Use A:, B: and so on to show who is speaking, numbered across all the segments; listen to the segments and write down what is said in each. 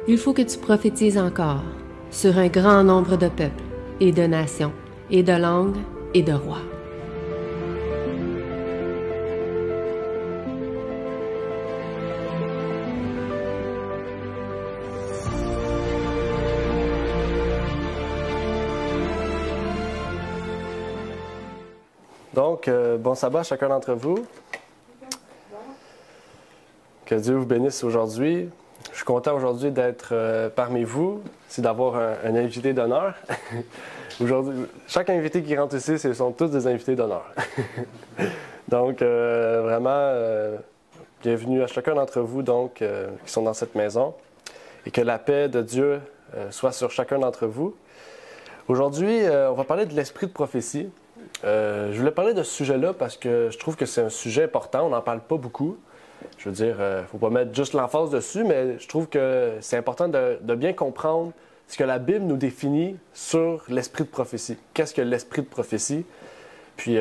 A: Il faut que tu prophétises encore sur un grand nombre de peuples et de nations et de langues et de rois.
B: Donc, bon sabbat à chacun d'entre vous. Que Dieu vous bénisse aujourd'hui. Je suis content aujourd'hui d'être parmi vous, c'est d'avoir un invité d'honneur. Aujourd'hui, chaque invité qui rentre ici, ce sont tous des invités d'honneur. Donc, vraiment, bienvenue à chacun d'entre vous donc, qui sont dans cette maison et que la paix de Dieu soit sur chacun d'entre vous. Aujourd'hui, on va parler de l'esprit de prophétie. Je voulais parler de ce sujet-là parce que je trouve que c'est un sujet important, on n'en parle pas beaucoup. Je veux dire, il ne faut pas mettre juste l'emphase dessus, mais je trouve que c'est important de bien comprendre ce que la Bible nous définit sur l'esprit de prophétie. Qu'est-ce que l'esprit de prophétie? Puis,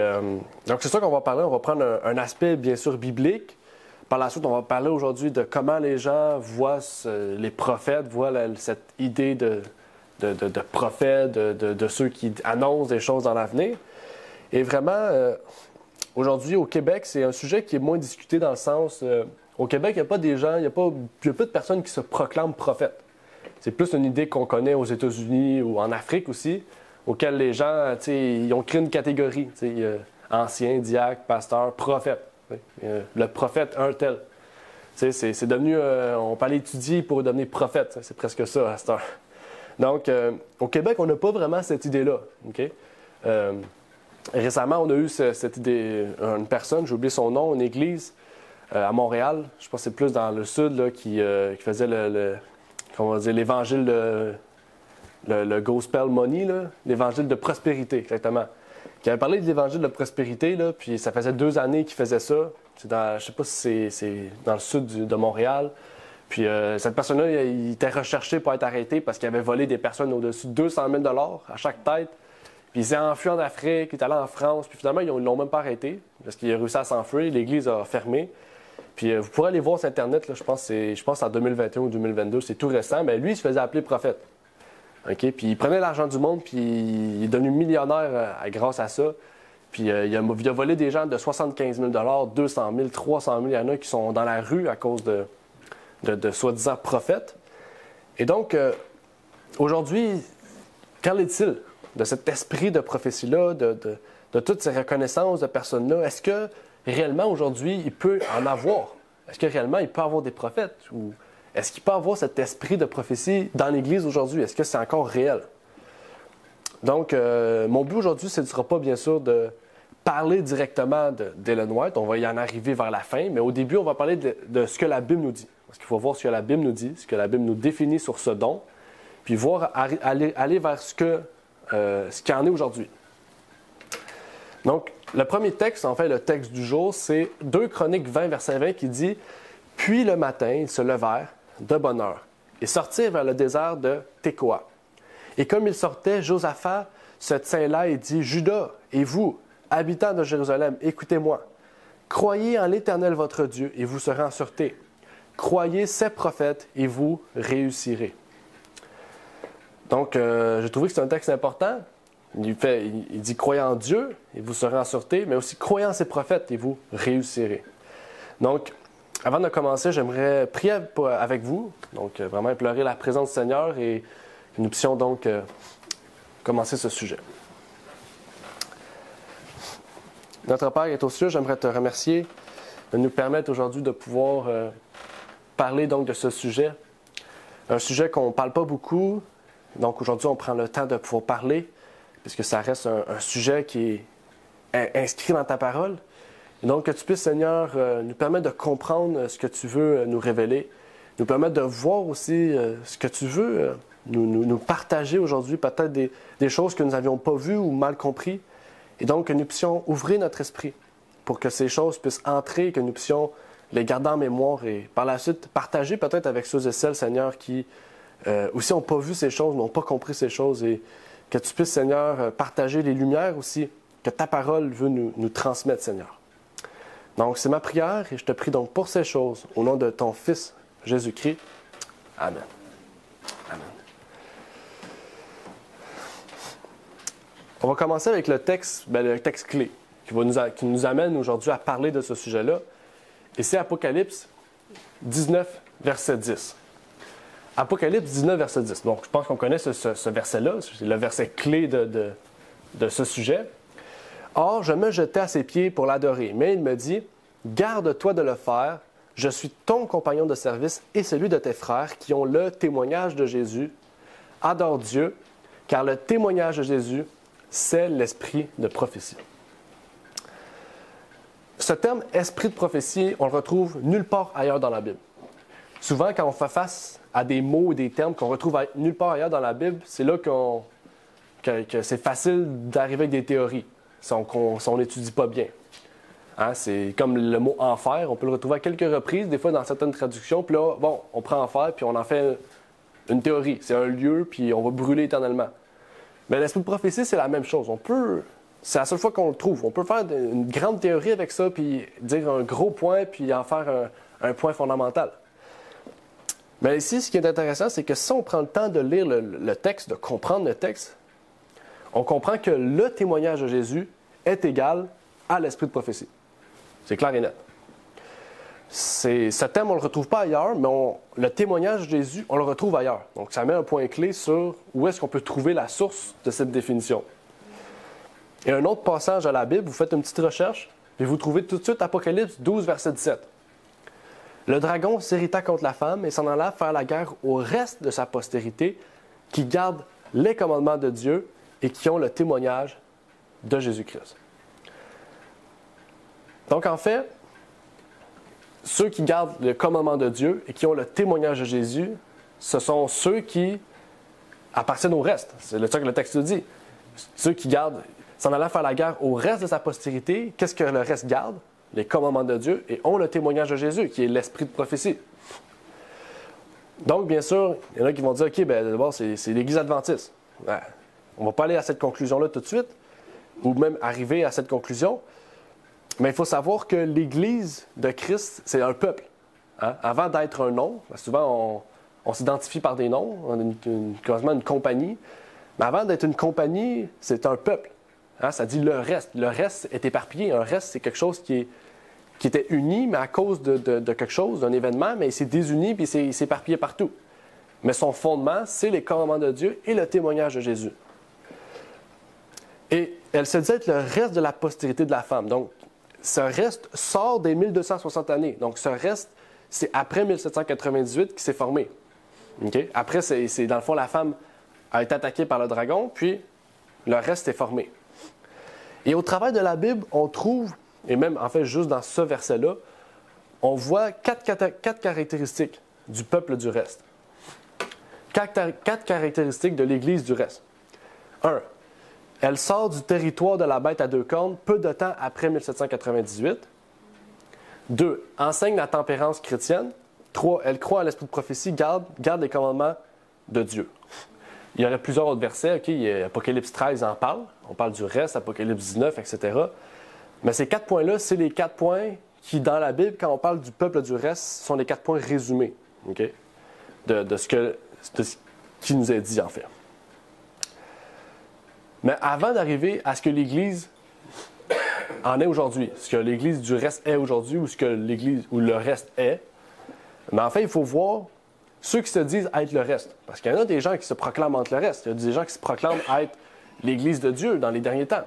B: donc c'est ça qu'on va parler. On va prendre un aspect, bien sûr, biblique. Par la suite, on va parler aujourd'hui de comment les gens voient, les prophètes voient cette idée de prophètes, de ceux qui annoncent des choses dans l'avenir. Et vraiment, aujourd'hui, au Québec, c'est un sujet qui est moins discuté dans le sens... au Québec, il n'y a pas des gens, il n'y a pas de personnes qui se proclament prophètes. C'est plus une idée qu'on connaît aux États-Unis ou en Afrique aussi, auquel les gens, tu sais, ils ont créé une catégorie, tu sais, ancien, diacre, pasteur, prophète. Le prophète, un tel. Tu sais, c'est devenu... on peut aller étudier pour devenir prophète. C'est presque ça à cette heure. Donc, au Québec, on n'a pas vraiment cette idée-là. Okay? Récemment, on a eu cette idée, une personne, j'ai oublié son nom, une église à Montréal, je pense que c'est plus dans le sud, là, qui faisait comment on va dire, l'évangile, le gospel money, l'évangile de prospérité, exactement. Qui avait parlé de l'évangile de prospérité, là, puis ça faisait 2 années qu'il faisait ça. C'est dans, je sais pas si c'est dans le sud de Montréal. Puis cette personne-là, il était recherché pour être arrêté parce qu'il avait volé des personnes au-dessus de 200 000 $ à chaque tête. Puis il s'est enfui en Afrique, il est allé en France, puis finalement, ils ne l'ont même pas arrêté parce qu'il a réussi à s'enfuir. L'Église a fermé. Puis vous pourrez aller voir sur Internet, là, je pense en 2021 ou 2022, c'est tout récent, mais lui, il se faisait appeler prophète. Okay? Puis il prenait l'argent du monde, puis il est devenu millionnaire grâce à ça. Puis il a volé des gens de 75 000 $, 200 000, 300 000. Il y en a qui sont dans la rue à cause de soi-disant prophètes. Et donc, aujourd'hui, qu'en est-il de cet esprit de prophétie-là, de toutes ces reconnaissances de personnes-là? Est-ce que réellement, aujourd'hui, il peut en avoir? Est-ce que réellement, il peut avoir des prophètes? Ou est-ce qu'il peut avoir cet esprit de prophétie dans l'Église aujourd'hui? Est-ce que c'est encore réel? Donc, mon but aujourd'hui, ce ne sera pas, bien sûr, de parler directement d'Ellen White. On va y en arriver vers la fin, mais au début, on va parler de ce que la Bible nous dit. Parce qu'il faut voir ce que la Bible nous dit, ce que la Bible nous définit sur ce don, puis voir aller vers ce qu'il en est aujourd'hui. Donc, le premier texte, en fait, le texte du jour, c'est 2 Chroniques 20, verset 20, qui dit « Puis le matin, ils se levèrent de bonne heure et sortirent vers le désert de Tékoa. Et comme ils sortaient, Josaphat se tint là et dit « Juda, et vous, habitants de Jérusalem, écoutez-moi. Croyez en l'Éternel votre Dieu, et vous serez en sûreté. Croyez ses prophètes, et vous réussirez. » Donc, j'ai trouvé que c'est un texte important. Il dit « Croyez en Dieu, et vous serez en sûreté », mais aussi « Croyez en ses prophètes, et vous réussirez. » Donc, avant de commencer, j'aimerais prier avec vous, donc vraiment implorer la présence du Seigneur, et que nous puissions donc commencer ce sujet. Notre Père est aux cieux, j'aimerais te remercier de nous permettre aujourd'hui de pouvoir parler donc de ce sujet. Un sujet qu'on ne parle pas beaucoup, donc aujourd'hui on prend le temps de pouvoir parler, puisque ça reste un sujet qui est inscrit dans ta parole. Et donc que tu puisses, Seigneur, nous permettre de comprendre ce que tu veux nous révéler, nous permettre de voir aussi ce que tu veux nous partager aujourd'hui, peut-être des choses que nous n'avions pas vues ou mal compris. Et donc, que nous puissions ouvrir notre esprit pour que ces choses puissent entrer, que nous puissions les garder en mémoire et par la suite partager peut-être avec ceux et celles, Seigneur, qui aussi n'ont pas vu ces choses, n'ont pas compris ces choses. Et que tu puisses, Seigneur, partager les lumières aussi que ta parole veut nous transmettre, Seigneur. Donc, c'est ma prière et je te prie donc pour ces choses, au nom de ton Fils, Jésus-Christ. Amen. Amen. On va commencer avec le texte clé qui nous amène aujourd'hui à parler de ce sujet-là. Et c'est Apocalypse 19, verset 10. Apocalypse 19, verset 10. Donc, je pense qu'on connaît ce verset-là. C'est le verset clé de ce sujet. Or, je me jetai à ses pieds pour l'adorer. Mais il me dit, « Garde-toi de le faire. Je suis ton compagnon de service et celui de tes frères qui ont le témoignage de Jésus. Adore Dieu, car le témoignage de Jésus, c'est l'esprit de prophétie. » Ce terme « esprit de prophétie », on le retrouve nulle part ailleurs dans la Bible. Souvent, quand on fait face à des mots ou des termes qu'on retrouve nulle part ailleurs dans la Bible, c'est là que c'est facile d'arriver avec des théories, si on n'étudie pas bien. Hein, c'est comme le mot « enfer », on peut le retrouver à quelques reprises, des fois dans certaines traductions, puis là, bon, on prend enfer, puis on en fait une théorie. C'est un lieu, puis on va brûler éternellement. Mais l'esprit de prophétie, c'est la même chose. C'est la seule fois qu'on le trouve. On peut faire une grande théorie avec ça, puis dire un gros point, puis en faire un point fondamental. Mais ici, ce qui est intéressant, c'est que si on prend le temps de lire le texte, de comprendre le texte, on comprend que le témoignage de Jésus est égal à l'esprit de prophétie. C'est clair et net. Ce thème, on ne le retrouve pas ailleurs, mais le témoignage de Jésus, on le retrouve ailleurs. Donc, ça met un point clé sur où est-ce qu'on peut trouver la source de cette définition. Et un autre passage à la Bible, vous faites une petite recherche, et vous trouvez tout de suite Apocalypse 12, verset 17. Le dragon s'irrita contre la femme et s'en alla faire la guerre au reste de sa postérité qui garde les commandements de Dieu et qui ont le témoignage de Jésus-Christ. Donc, en fait, ceux qui gardent le commandement de Dieu et qui ont le témoignage de Jésus, ce sont ceux qui appartiennent au reste. C'est ça que le texte dit. Ceux qui gardent, s'en allant faire la guerre au reste de sa postérité, qu'est-ce que le reste garde? Les commandements de Dieu et ont le témoignage de Jésus, qui est l'esprit de prophétie. Donc, bien sûr, il y en a qui vont dire, OK, ben d'abord, c'est l'Église adventiste. Ouais. On ne va pas aller à cette conclusion-là tout de suite, ou même arriver à cette conclusion. Mais il faut savoir que l'Église de Christ, c'est un peuple. Hein? Avant d'être un nom, souvent on s'identifie par des noms, on a quasiment une compagnie. Mais avant d'être une compagnie, c'est un peuple. Hein? Ça dit le reste. Le reste est éparpillé. Un reste, c'est quelque chose qui était uni, mais à cause de quelque chose, d'un événement, mais il s'est désuni puis il s'est éparpillé partout. Mais son fondement, c'est les commandements de Dieu et le témoignage de Jésus. Et elle se dit être le reste de la postérité de la femme. Donc, ce reste sort des 1260 années. Donc, ce reste, c'est après 1798 qu'il s'est formé. Okay? Après, c'est dans le fond, la femme a été attaquée par le dragon, puis le reste est formé. Et au travers de la Bible, on trouve, et même en fait juste dans ce verset-là, on voit quatre caractéristiques du peuple du reste. Quatre caractéristiques de l'Église du reste. 1. Elle sort du territoire de la bête à deux cornes peu de temps après 1798. 2. Enseigne la tempérance chrétienne. 3. Elle croit à l'esprit de prophétie, garde les commandements de Dieu. Il y aurait plusieurs autres versets. Okay? Apocalypse 13 en parle. On parle du reste, Apocalypse 19, etc. Mais ces 4 points-là, c'est les 4 points qui, dans la Bible, quand on parle du peuple du reste, sont les 4 points résumés okay? de ce qui nous est dit, en fait. Mais avant d'arriver à ce que l'Église en est aujourd'hui, ce que l'Église du reste est aujourd'hui, ou ce que l'Église ou le reste est, mais en fait, il faut voir ceux qui se disent être le reste. Parce qu'il y en a des gens qui se proclament entre le reste. Il y a des gens qui se proclament être l'Église de Dieu dans les derniers temps.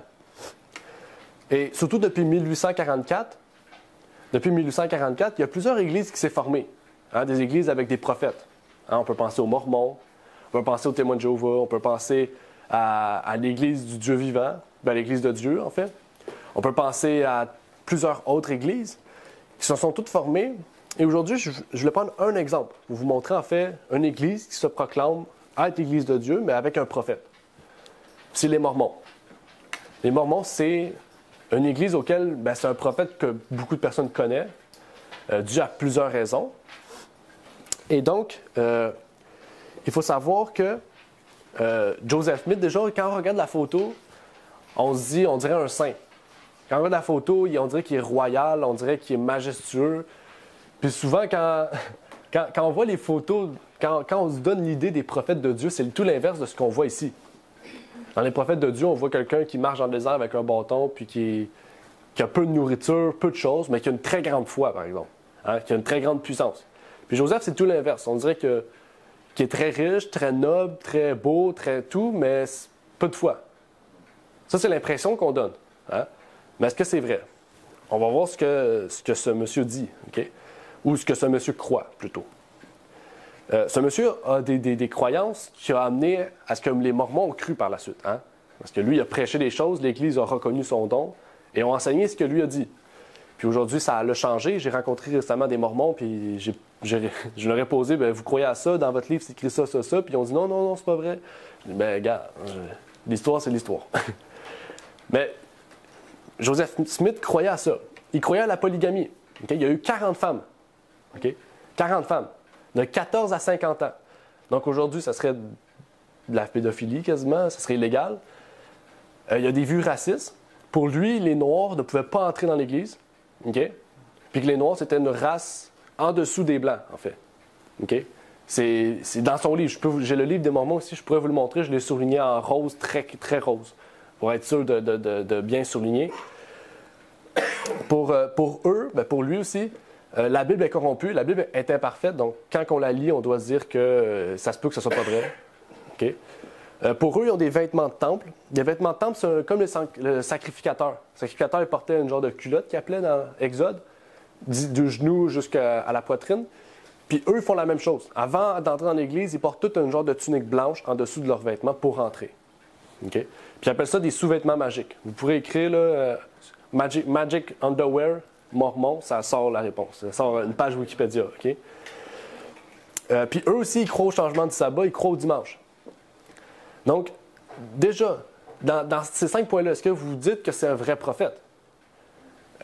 B: Et surtout depuis 1844, il y a plusieurs églises qui s'est formées. Hein, des églises avec des prophètes. Hein, on peut penser aux Mormons, on peut penser aux Témoins de Jéhovah, on peut penser à l'Église du Dieu vivant, l'Église de Dieu, en fait. On peut penser à plusieurs autres églises qui se sont toutes formées. Et aujourd'hui, je vais prendre un exemple pour vous montrer, en fait, une église qui se proclame être l'Église de Dieu, mais avec un prophète. C'est les Mormons. Les Mormons, c'est une église auquel c'est un prophète que beaucoup de personnes connaissent, dû à plusieurs raisons. Et donc, il faut savoir que Joseph Smith, déjà, quand on regarde la photo, on se dit, on dirait un saint. Quand on regarde la photo, on dirait qu'il est royal, on dirait qu'il est majestueux. Puis souvent, quand Quand on voit les photos, quand on se donne l'idée des prophètes de Dieu, c'est tout l'inverse de ce qu'on voit ici. Dans les prophètes de Dieu, on voit quelqu'un qui marche dans le désert avec un bâton, puis qui a peu de nourriture, peu de choses, mais qui a une très grande foi, par exemple. Hein, qui a une très grande puissance. Puis Joseph, c'est tout l'inverse. On dirait qu'il est très riche, très noble, très beau, très tout, mais peu de foi. Ça, c'est l'impression qu'on donne. Hein? Mais est-ce que c'est vrai? On va voir ce que ce monsieur dit, OK? Ou ce que ce monsieur croit, plutôt. Ce monsieur a des croyances qui ont amené à ce que les Mormons ont cru par la suite. Hein? Parce que lui, il a prêché des choses, l'Église a reconnu son don et ont enseigné ce que lui a dit. Puis aujourd'hui, ça l'a changé. J'ai rencontré récemment des Mormons, puis je leur ai posé, bien, vous croyez à ça, dans votre livre, c'est écrit ça, ça, ça. Puis ils ont dit, non, non, non, c'est pas vrai. Je dis, bien, regarde, l'histoire, c'est l'histoire. Mais Joseph Smith croyait à ça. Il croyait à la polygamie. Okay? Il y a eu 40 femmes. Okay? 40 femmes. De 14 à 50 ans. Donc aujourd'hui, ça serait de la pédophilie quasiment, ça serait illégal. Il y a des vues racistes. Pour lui, les Noirs ne pouvaient pas entrer dans l'Église. Okay? Puis que les Noirs, c'était une race en dessous des Blancs, en fait. Okay? C'est dans son livre. J'ai le livre des Mormons ici, je pourrais vous le montrer. Je l'ai souligné en rose, très, très rose, pour être sûr de bien souligner. Pour eux, bien pour lui aussi, la Bible est corrompue, la Bible est imparfaite, donc quand on la lit, on doit se dire que ça se peut que ce ne soit pas vrai. Okay? Pour eux, ils ont des vêtements de temple. Des vêtements de temple, c'est comme le sacrificateur. Le sacrificateur, il portait une genre de culotte qu'il appelait dans Exode, du genou jusqu'à la poitrine. Puis eux, ils font la même chose. Avant d'entrer dans l'Église, ils portent tout un genre de tunique blanche en dessous de leurs vêtements pour rentrer. Okay? Puis ils appellent ça des sous-vêtements magiques. Vous pourrez écrire là, Magic Underwear Mormon, ça sort la réponse. Ça sort une page Wikipédia. Okay? Puis eux aussi, ils croient au changement du sabbat, ils croient au dimanche. Donc, déjà, dans ces 5 points-là, est-ce que vous dites que c'est un vrai prophète?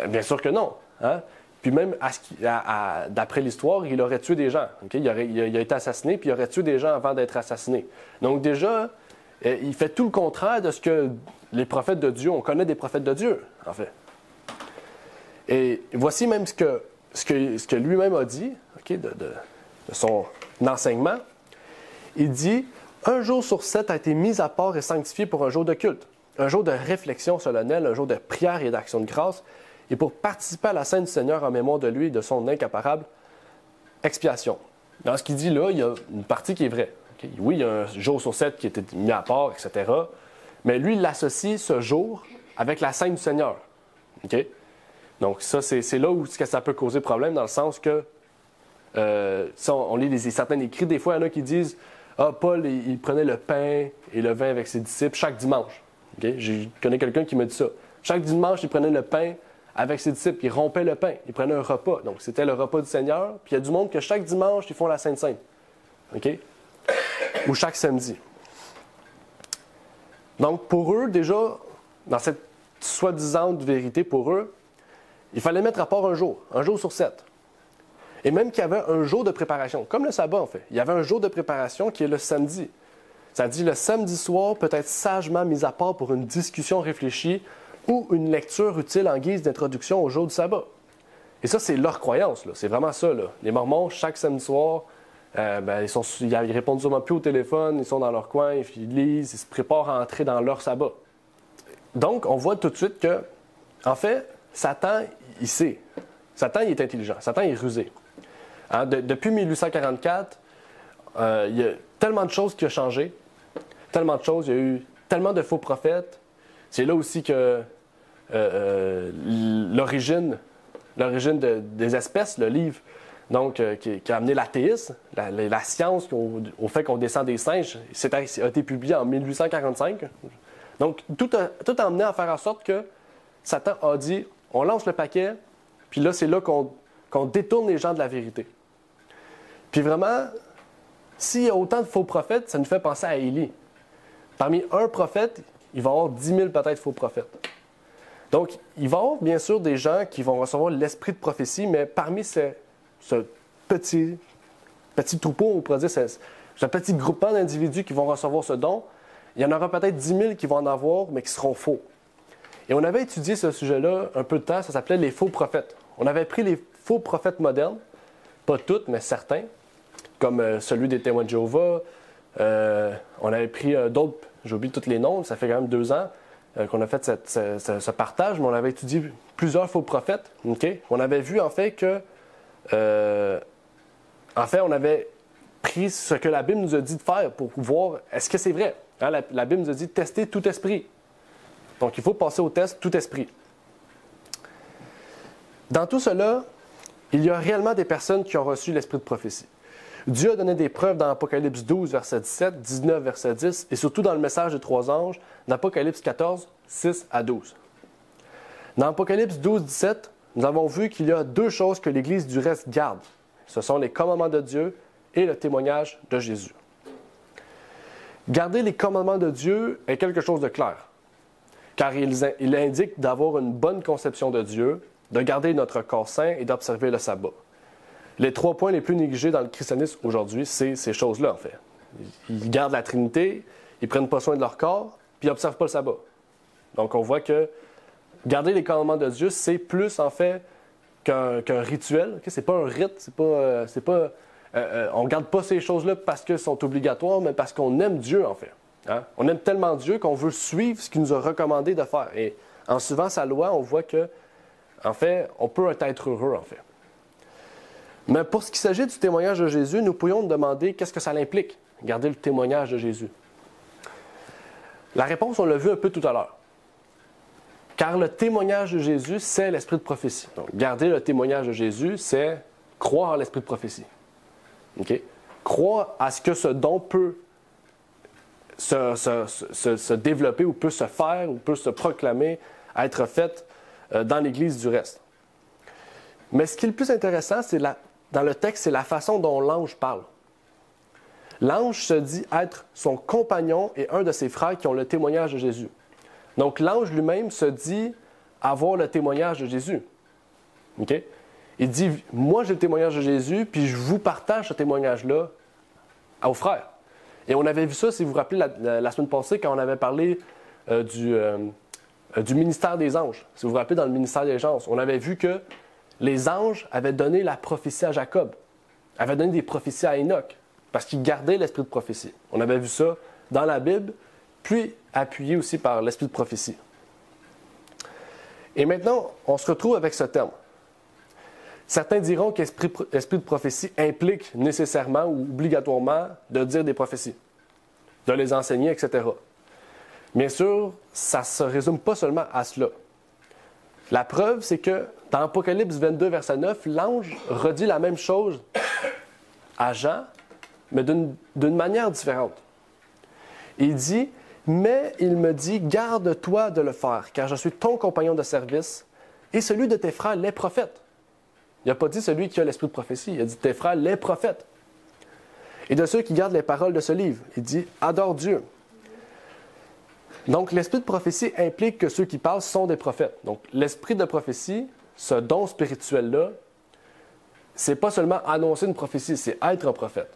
B: Bien sûr que non. Hein? Puis même, d'après l'histoire, il aurait tué des gens. Okay? Il a été assassiné, puis il aurait tué des gens avant d'être assassiné. Donc déjà, il fait tout le contraire de ce que les prophètes de Dieu, on connaît des prophètes de Dieu, en fait. Et voici même ce que lui-même a dit, okay, de son enseignement. Il dit, « Un jour sur 7 a été mis à part et sanctifié pour un jour de culte, un jour de réflexion solennelle, un jour de prière et d'action de grâce, et pour participer à la scène du Seigneur en mémoire de lui et de son incomparable expiation. » Dans ce qu'il dit là, il y a une partie qui est vraie. Okay? Oui, il y a un jour sur 7 qui a été mis à part, etc. Mais lui, il associe ce jour avec la scène du Seigneur. Okay? Donc ça, c'est là où ça peut causer problème, dans le sens que, si on lit certains écrits, des fois, il y en a qui disent « Ah, Paul, il prenait le pain et le vin avec ses disciples chaque dimanche. Okay? » Je connais quelqu'un qui me dit ça. Chaque dimanche, il prenait le pain avec ses disciples, il rompait le pain, il prenait un repas. Donc c'était le repas du Seigneur. Puis il y a du monde que chaque dimanche, ils font la Sainte Sainte. Okay? Ou chaque samedi. Donc pour eux, déjà, dans cette soi-disant vérité pour eux, il fallait mettre à part un jour sur 7. Et même qu'il y avait un jour de préparation, comme le sabbat en fait. Il y avait un jour de préparation qui est le samedi. Ça dit le samedi soir peut être sagement mis à part pour une discussion réfléchie ou une lecture utile en guise d'introduction au jour du sabbat. Et ça, c'est leur croyance. Là. C'est vraiment ça. Là. Les Mormons, chaque samedi soir, ils répondent sûrement plus au téléphone, ils sont dans leur coin, ils lisent, ils se préparent à entrer dans leur sabbat. Donc, on voit tout de suite que, en fait, Satan, il sait. Satan, il est intelligent. Satan, il est rusé. Hein, depuis 1844, il y a tellement de choses qui ont changé. Tellement de choses. Il y a eu tellement de faux prophètes. C'est là aussi que l'origine des espèces, le livre, donc, qui a amené l'athéisme, la science au fait qu'on descend des singes, a été publié en 1845. Donc, tout a amené à faire en sorte que Satan a dit, on lance le paquet, puis là, c'est là qu'on détourne les gens de la vérité. Puis vraiment, s'il y a autant de faux prophètes, ça nous fait penser à Élie. Parmi un prophète, il va y avoir 10 000 peut-être faux prophètes. Donc, il va y avoir bien sûr des gens qui vont recevoir l'esprit de prophétie, mais parmi ce petit troupeau, on pourrait dire, ce petit groupement d'individus qui vont recevoir ce don, il y en aura peut-être 10 000 qui vont en avoir, mais qui seront faux. Et on avait étudié ce sujet-là un peu de temps, ça s'appelait les faux prophètes. On avait pris les faux prophètes modernes, pas toutes, mais certains, comme celui des témoins de Jéhovah. On avait pris d'autres, j'ai oublié tous les noms, ça fait quand même 2 ans qu'on a fait ce partage, mais on avait étudié plusieurs faux prophètes. Okay? On avait vu en fait que, on avait pris ce que la Bible nous a dit de faire pour voir est-ce que c'est vrai. Hein, la Bible nous a dit de tester tout esprit. Donc il faut passer au test tout esprit. Dans tout cela, il y a réellement des personnes qui ont reçu l'esprit de prophétie. Dieu a donné des preuves dans Apocalypse 12, verset 17, 19, verset 10, et surtout dans le message des 3 anges, dans Apocalypse 14, 6 à 12. Dans Apocalypse 12, 17, nous avons vu qu'il y a 2 choses que l'Église du reste garde. Ce sont les commandements de Dieu et le témoignage de Jésus. Garder les commandements de Dieu est quelque chose de clair, car il indique d'avoir une bonne conception de Dieu, de garder notre corps sain et d'observer le sabbat. Les 3 points les plus négligés dans le christianisme aujourd'hui, c'est ces choses-là, en fait. Ils gardent la Trinité, ils ne prennent pas soin de leur corps, puis ils n'observent pas le sabbat. Donc, on voit que garder les commandements de Dieu, c'est plus, en fait, qu'un rituel. Okay? C'est pas un rite, on ne garde pas ces choses-là parce qu'elles sont obligatoires, mais parce qu'on aime Dieu, en fait. Hein? On aime tellement Dieu qu'on veut suivre ce qu'il nous a recommandé de faire. Et en suivant sa loi, on voit que, en fait, on peut être heureux, en fait. Mais pour ce qui s'agit du témoignage de Jésus, nous pourrions nous demander qu'est-ce que ça implique, garder le témoignage de Jésus. La réponse, on l'a vu un peu tout à l'heure. Car le témoignage de Jésus, c'est l'esprit de prophétie. Donc, garder le témoignage de Jésus, c'est croire en l'esprit de prophétie. Okay? Croire à ce que ce don peut se développer ou peut se faire ou peut se proclamer, être fait dans l'Église du reste. Mais ce qui est le plus intéressant, dans le texte, c'est la façon dont l'ange parle. L'ange se dit être son compagnon et un de ses frères qui ont le témoignage de Jésus. Donc l'ange lui-même se dit avoir le témoignage de Jésus. Okay? Il dit, moi j'ai le témoignage de Jésus, puis je vous partage ce témoignage-là aux frères. Et on avait vu ça, si vous vous rappelez, la semaine passée, quand on avait parlé du ministère des anges. Si vous vous rappelez, dans le ministère des anges, on avait vu que les anges avaient donné la prophétie à Jacob, avaient donné des prophéties à Enoch, parce qu'ils gardaient l'esprit de prophétie. On avait vu ça dans la Bible, puis appuyé aussi par l'esprit de prophétie. Et maintenant, on se retrouve avec ce terme. Certains diront qu'esprit de prophétie implique nécessairement ou obligatoirement de dire des prophéties, de les enseigner, etc. Bien sûr, ça ne se résume pas seulement à cela. La preuve, c'est que dans Apocalypse 22, verset 9, l'ange redit la même chose à Jean, mais d'une manière différente. Il dit, « Mais il me dit, garde-toi de le faire, car je suis ton compagnon de service et celui de tes frères, les prophètes. » Il n'a pas dit celui qui a l'esprit de prophétie, il a dit tes frères, les prophètes. Et de ceux qui gardent les paroles de ce livre, il dit, « Adore Dieu. » Donc, l'esprit de prophétie implique que ceux qui parlent sont des prophètes. Donc, l'esprit de prophétie, ce don spirituel-là, c'est pas seulement annoncer une prophétie, c'est être un prophète.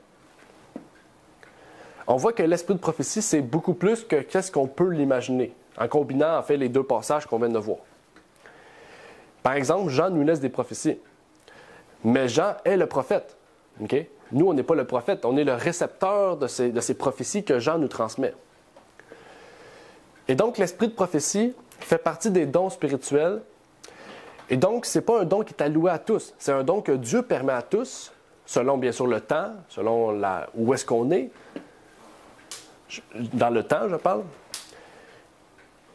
B: On voit que l'esprit de prophétie, c'est beaucoup plus que qu'est-ce qu'on peut l'imaginer, en combinant en fait les 2 passages qu'on vient de voir. Par exemple, Jean nous laisse des prophéties, mais Jean est le prophète. Okay? Nous, on n'est pas le prophète, on est le récepteur de ces prophéties que Jean nous transmet. Et donc, l'esprit de prophétie fait partie des dons spirituels. Et donc, ce n'est pas un don qui est alloué à tous. C'est un don que Dieu permet à tous, selon bien sûr le temps, selon où est-ce qu'on est. Dans le temps, je parle.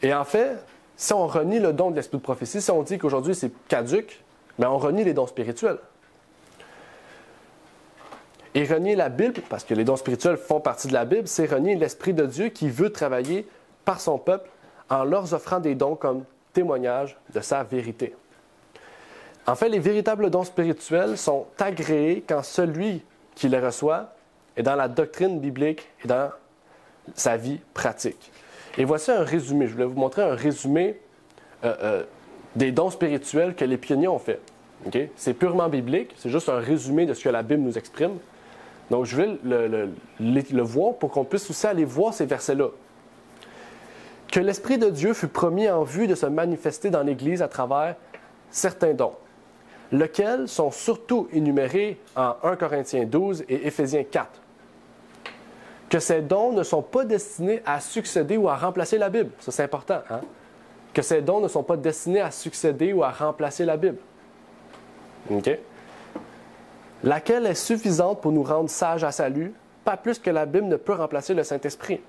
B: Et en fait, si on renie le don de l'esprit de prophétie, si on dit qu'aujourd'hui c'est caduc, bien on renie les dons spirituels. Et renier la Bible, parce que les dons spirituels font partie de la Bible, c'est renier l'Esprit de Dieu qui veut travailler par son peuple en leur offrant des dons comme témoignage de sa vérité. En fait, les véritables dons spirituels sont agréés quand celui qui les reçoit est dans la doctrine biblique et dans sa vie pratique. Et voici un résumé. Je voulais vous montrer un résumé des dons spirituels que les pionniers ont fait. Okay? C'est purement biblique, c'est juste un résumé de ce que la Bible nous exprime. Donc, je vais le voir pour qu'on puisse aussi aller voir ces versets-là. Que l'Esprit de Dieu fut promis en vue de se manifester dans l'Église à travers certains dons. lesquels sont surtout énumérés en 1 Corinthiens 12 et Éphésiens 4. Que ces dons ne sont pas destinés à succéder ou à remplacer la Bible. Ça, c'est important. Hein? Que ces dons ne sont pas destinés à succéder ou à remplacer la Bible. OK? Laquelle est suffisante pour nous rendre sages à salut, pas plus que la Bible ne peut remplacer le Saint-Esprit.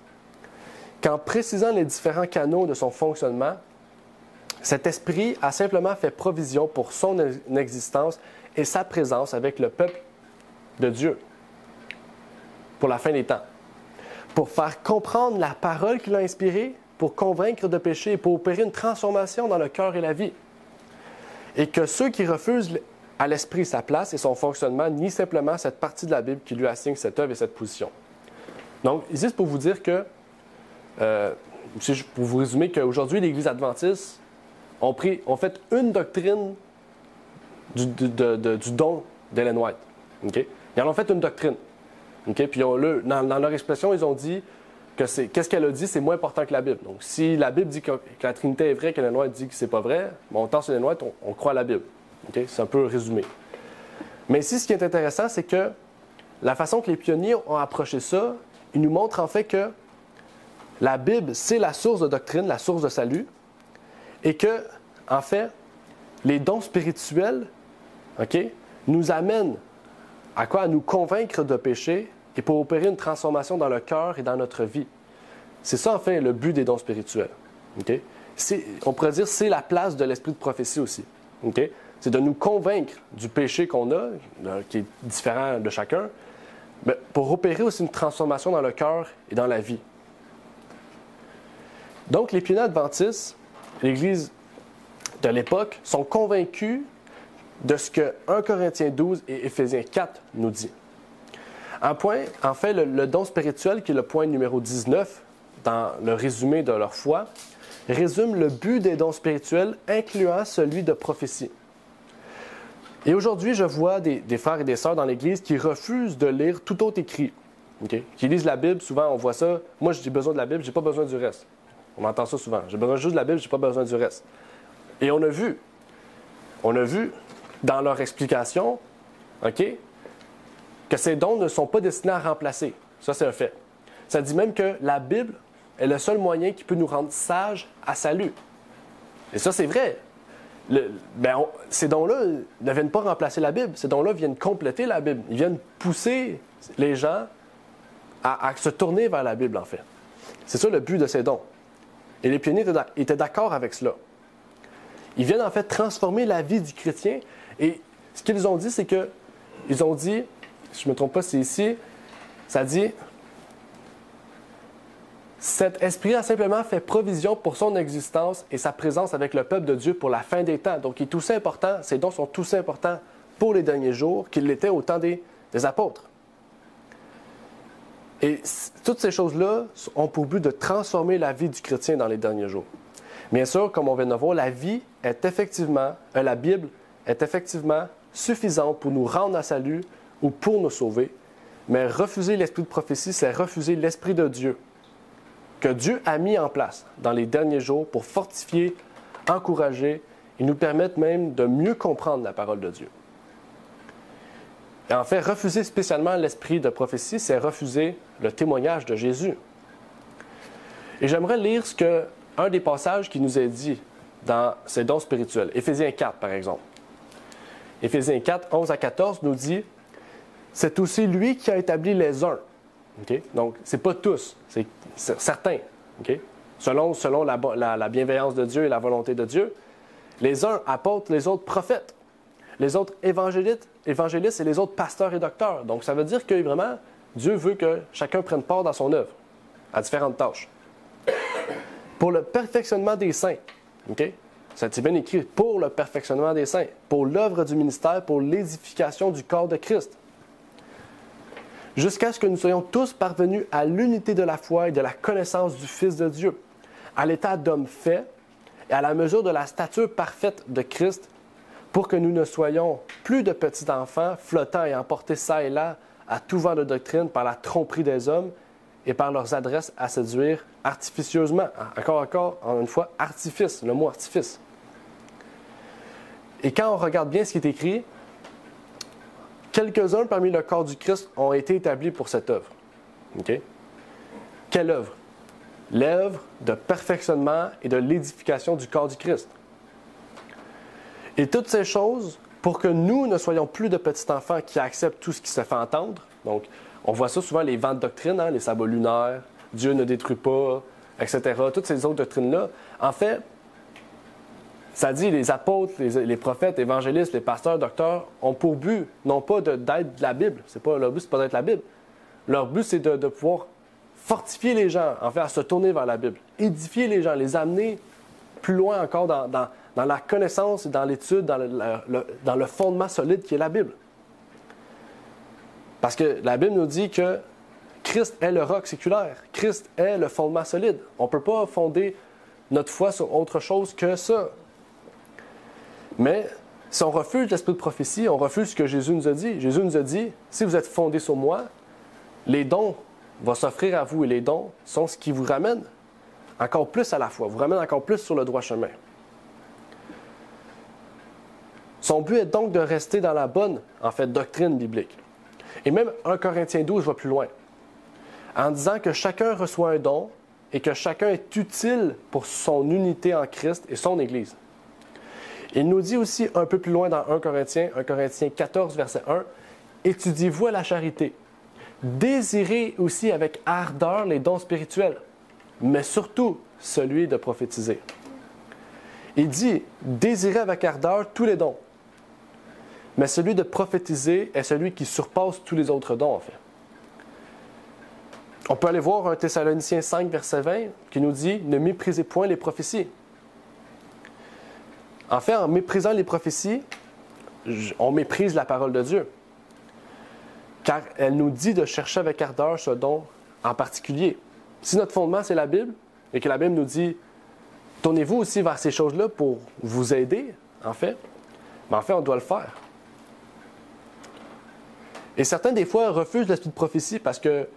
B: Qu'en précisant les différents canaux de son fonctionnement, cet esprit a simplement fait provision pour son existence et sa présence avec le peuple de Dieu pour la fin des temps. Pour faire comprendre la parole qu'il a inspirée, pour convaincre de péché et pour opérer une transformation dans le cœur et la vie. Et que ceux qui refusent à l'esprit sa place et son fonctionnement nient simplement cette partie de la Bible qui lui assigne cette œuvre et cette position. Donc, ici, c'est pour vous dire que, pour vous résumer qu'aujourd'hui, l'Église adventiste ont fait une doctrine du don d'Ellen White. Okay? Ils en ont fait une doctrine. Okay? Puis dans leur expression, ils ont dit que qu'est-ce qu'elle a dit, c'est moins important que la Bible. Donc, si la Bible dit que la Trinité est vraie, qu'Ellen White dit que c'est pas vrai, on tend sur Ellen White, on croit à la Bible. Okay? C'est un peu résumé. Mais ici, ce qui est intéressant, c'est que la façon que les pionniers ont approché ça, ils nous montrent en fait que la Bible, c'est la source de doctrine, la source de salut, et que, en fait, les dons spirituels, okay, nous amènent à quoi? À nous convaincre de péché et pour opérer une transformation dans le cœur et dans notre vie. C'est ça, en fait, le but des dons spirituels. Okay? On pourrait dire que c'est la place de l'esprit de prophétie aussi. Okay? C'est de nous convaincre du péché qu'on a, qui est différent de chacun, mais pour opérer aussi une transformation dans le cœur et dans la vie. Donc, les pionniers adventistes, l'Église de l'époque, sont convaincus de ce que 1 Corinthiens 12 et Éphésiens 4 nous dit. En fait, le don spirituel, qui est le point numéro 19 dans le résumé de leur foi, résume le but des dons spirituels, incluant celui de prophétie. Et aujourd'hui, je vois des frères et des sœurs dans l'Église qui refusent de lire tout autre écrit. Okay? Qui lisent la Bible, souvent on voit ça. Moi, j'ai besoin de la Bible, j'ai pas besoin du reste. On entend ça souvent. J'ai besoin juste de la Bible, j'ai pas besoin du reste. Et on a vu dans leur explication, okay, que ces dons ne sont pas destinés à remplacer. Ça, c'est un fait. Ça dit même que la Bible est le seul moyen qui peut nous rendre sages à salut. Et ça, c'est vrai. Ces dons-là ne viennent pas remplacer la Bible. Ces dons-là viennent compléter la Bible. Ils viennent pousser les gens à se tourner vers la Bible, en fait. C'est ça le but de ces dons. Et les pionniers étaient d'accord avec cela. Ils viennent en fait transformer la vie du chrétien. Et ce qu'ils ont dit, c'est qu'ils ont dit, si je ne me trompe pas, c'est ici, ça dit « Cet esprit a simplement fait provision pour son existence et sa présence avec le peuple de Dieu pour la fin des temps. » Donc, il est tout important, ces dons sont tous importants pour les derniers jours qu'ils l'étaient au temps des apôtres. Et toutes ces choses-là ont pour but de transformer la vie du chrétien dans les derniers jours. Bien sûr, comme on vient de voir, la Bible est effectivement suffisante pour nous rendre à salut ou pour nous sauver, mais refuser l'esprit de prophétie, c'est refuser l'esprit de Dieu, que Dieu a mis en place dans les derniers jours pour fortifier, encourager et nous permettre même de mieux comprendre la parole de Dieu. Et en fait, refuser spécialement l'esprit de prophétie, c'est refuser le témoignage de Jésus. Et j'aimerais lire un des passages qui nous est dit dans ces dons spirituels. Éphésiens 4, par exemple. Éphésiens 4, 11 à 14 nous dit « C'est aussi lui qui a établi les uns. Okay? » Donc, ce n'est pas tous, c'est certains. Okay? Selon la bienveillance de Dieu et la volonté de Dieu. Les uns apôtres, les autres prophètes. Les autres évangélistes et les autres pasteurs et docteurs. Donc, ça veut dire que vraiment, Dieu veut que chacun prenne part dans son œuvre, à différentes tâches. Pour le perfectionnement des saints. Okay? Ça a bien écrit, pour le perfectionnement des saints, pour l'œuvre du ministère, pour l'édification du corps de Christ. Jusqu'à ce que nous soyons tous parvenus à l'unité de la foi et de la connaissance du Fils de Dieu, à l'état d'homme fait et à la mesure de la stature parfaite de Christ, pour que nous ne soyons plus de petits enfants flottant et emportés çà et là à tout vent de doctrine par la tromperie des hommes et par leurs adresses à séduire artificieusement. Encore une fois, artifice, le mot artifice. Et quand on regarde bien ce qui est écrit, quelques-uns parmi le corps du Christ ont été établis pour cette œuvre. Okay? Quelle œuvre? L'œuvre de perfectionnement et de l'édification du corps du Christ. Et toutes ces choses, pour que nous ne soyons plus de petits enfants qui acceptent tout ce qui se fait entendre. Donc, on voit ça souvent, les vents de doctrine, les sabbats lunaires, Dieu ne détruit pas, etc. Toutes ces autres doctrines-là. En fait, ça dit les apôtres, les prophètes, évangélistes, les pasteurs, docteurs ont pour but, non pas d'être la Bible. Leur but, c'est pas d'être la Bible. Leur but, c'est de pouvoir fortifier les gens, en fait, à se tourner vers la Bible. Édifier les gens, les amener plus loin encore dans la connaissance, dans l'étude, dans le fondement solide qui est la Bible. Parce que la Bible nous dit que Christ est le roc séculaire. Christ est le fondement solide. On ne peut pas fonder notre foi sur autre chose que ça. Mais si on refuse l'esprit de prophétie, on refuse ce que Jésus nous a dit. Jésus nous a dit, si vous êtes fondés sur moi, les dons vont s'offrir à vous et les dons sont ce qui vous ramène encore plus à la foi, vous ramène encore plus sur le droit chemin. Son but est donc de rester dans la bonne, en fait, doctrine biblique. Et même 1 Corinthiens 12 va plus loin, en disant que chacun reçoit un don et que chacun est utile pour son unité en Christ et son Église. Il nous dit aussi un peu plus loin dans 1 Corinthiens 14, verset 1, « Étudiez-vous à la charité. Désirez aussi avec ardeur les dons spirituels, mais surtout celui de prophétiser. » Il dit « Désirez avec ardeur tous les dons. » Mais celui de prophétiser est celui qui surpasse tous les autres dons, en fait. On peut aller voir 1 Thessaloniciens 5, verset 20, qui nous dit « Ne méprisez point les prophéties. » En fait, en méprisant les prophéties, on méprise la parole de Dieu. Car elle nous dit de chercher avec ardeur ce don en particulier. Si notre fondement, c'est la Bible, et que la Bible nous dit « Tournez-vous aussi vers ces choses-là pour vous aider, en fait, on doit le faire. » Et certains, des fois, refusent l'esprit de prophétie parce que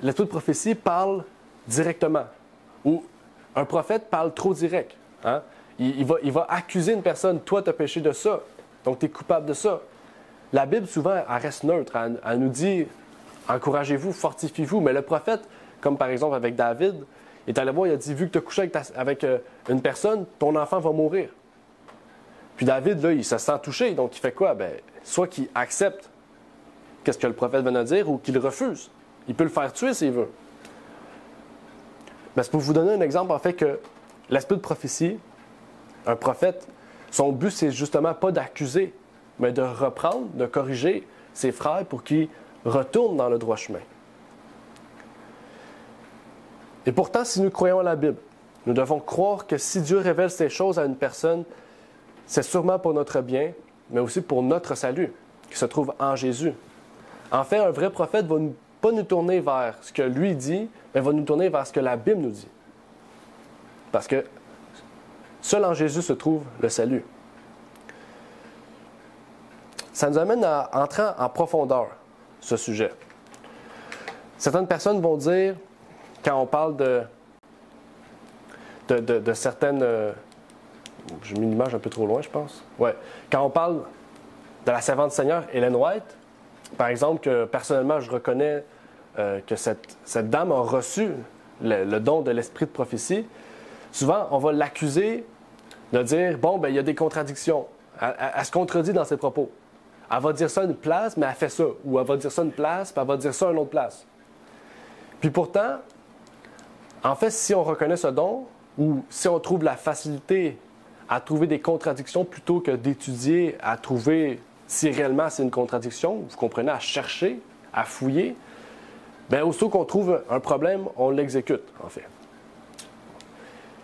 B: l'esprit de prophétie parle directement. Ou un prophète parle trop direct. Hein? Il va accuser une personne. Toi, tu as péché de ça. Donc, tu es coupable de ça. La Bible, souvent, elle reste neutre. Elle nous dit encouragez-vous, fortifiez-vous. Mais le prophète, comme par exemple avec David, il est allé voir, il a dit vu que tu as couché avec une personne, ton enfant va mourir. Puis David, là, il se sent touché. Donc, il fait quoi? Soit qu'il accepte qu'est-ce que le prophète vient de dire ou qu'il refuse. Il peut le faire tuer s'il veut. C'est pour vous donner un exemple, en fait, que l'esprit de prophétie, un prophète, son but, c'est justement pas d'accuser, mais de reprendre, de corriger ses frères pour qu'ils retournent dans le droit chemin. Et pourtant, si nous croyons à la Bible, nous devons croire que si Dieu révèle ces choses à une personne, c'est sûrement pour notre bien, mais aussi pour notre salut, qui se trouve en Jésus. En fait, un vrai prophète va pas nous tourner vers ce que lui dit, mais va nous tourner vers ce que la Bible nous dit. Parce que seul en Jésus se trouve le salut. Ça nous amène à entrer en profondeur, ce sujet. Certaines personnes vont dire, quand on parle de certaines... j'ai mis l'image un peu trop loin, je pense. Ouais. Quand on parle de la servante du Seigneur, Ellen White, par exemple, que personnellement, je reconnais que cette dame a reçu le don de l'esprit de prophétie, souvent, on va l'accuser de dire, il y a des contradictions. Elle se contredit dans ses propos. Elle va dire ça à une place, mais elle fait ça. Ou elle va dire ça à une place, puis elle va dire ça à une autre place. Puis pourtant, en fait, si on reconnaît ce don, ou si on trouve la facilité à trouver des contradictions plutôt que d'étudier, à trouver si réellement c'est une contradiction, vous comprenez, à chercher, à fouiller, aussitôt qu'on trouve un problème, on l'exécute, en fait.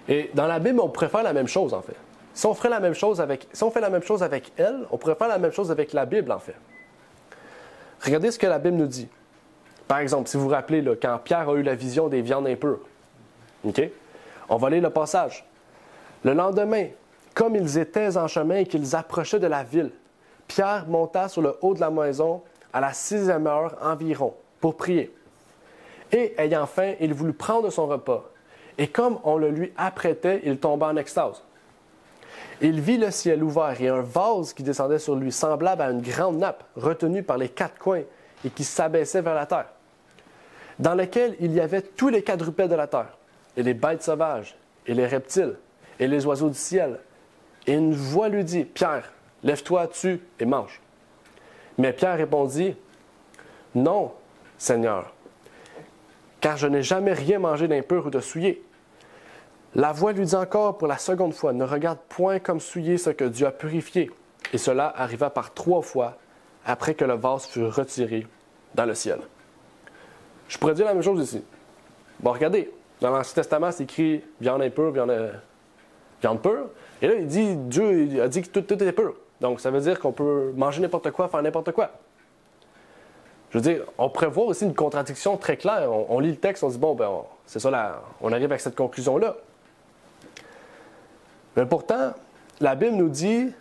B: Et dans la Bible, on pourrait faire la même chose, en fait. Si on fait la même chose avec elle, on pourrait faire la même chose avec la Bible, en fait. Regardez ce que la Bible nous dit. Par exemple, si vous vous rappelez, là, quand Pierre a eu la vision des viandes impures, okay? On va lire le passage. Le lendemain, comme ils étaient en chemin et qu'ils approchaient de la ville, Pierre monta sur le haut de la maison à la 6e heure environ pour prier. Et ayant faim, il voulut prendre son repas. Et comme on le lui apprêtait, il tomba en extase. Il vit le ciel ouvert et un vase qui descendait sur lui, semblable à une grande nappe, retenue par les quatre coins et qui s'abaissait vers la terre, dans lequel il y avait tous les quadrupèdes de la terre, et les bêtes sauvages, et les reptiles, et les oiseaux du ciel. Et une voix lui dit, « Pierre, lève-toi, tue et mange. » Mais Pierre répondit, « Non, Seigneur, car je n'ai jamais rien mangé d'impur ou de souillé. » La voix lui dit encore pour la seconde fois, « Ne regarde point comme souillé ce que Dieu a purifié. » Et cela arriva par 3 fois après que le vase fut retiré dans le ciel. Je pourrais dire la même chose ici. Bon, regardez, dans l'Ancien Testament, c'est écrit « viande impure, viande pure ». Et là, il dit, Dieu a dit que tout est pur. Donc, ça veut dire qu'on peut manger n'importe quoi, faire n'importe quoi. Je veux dire, on pourrait voir aussi une contradiction très claire. On lit le texte, on dit, bon, c'est ça, on arrive avec cette conclusion-là. Mais pourtant, la Bible nous dit,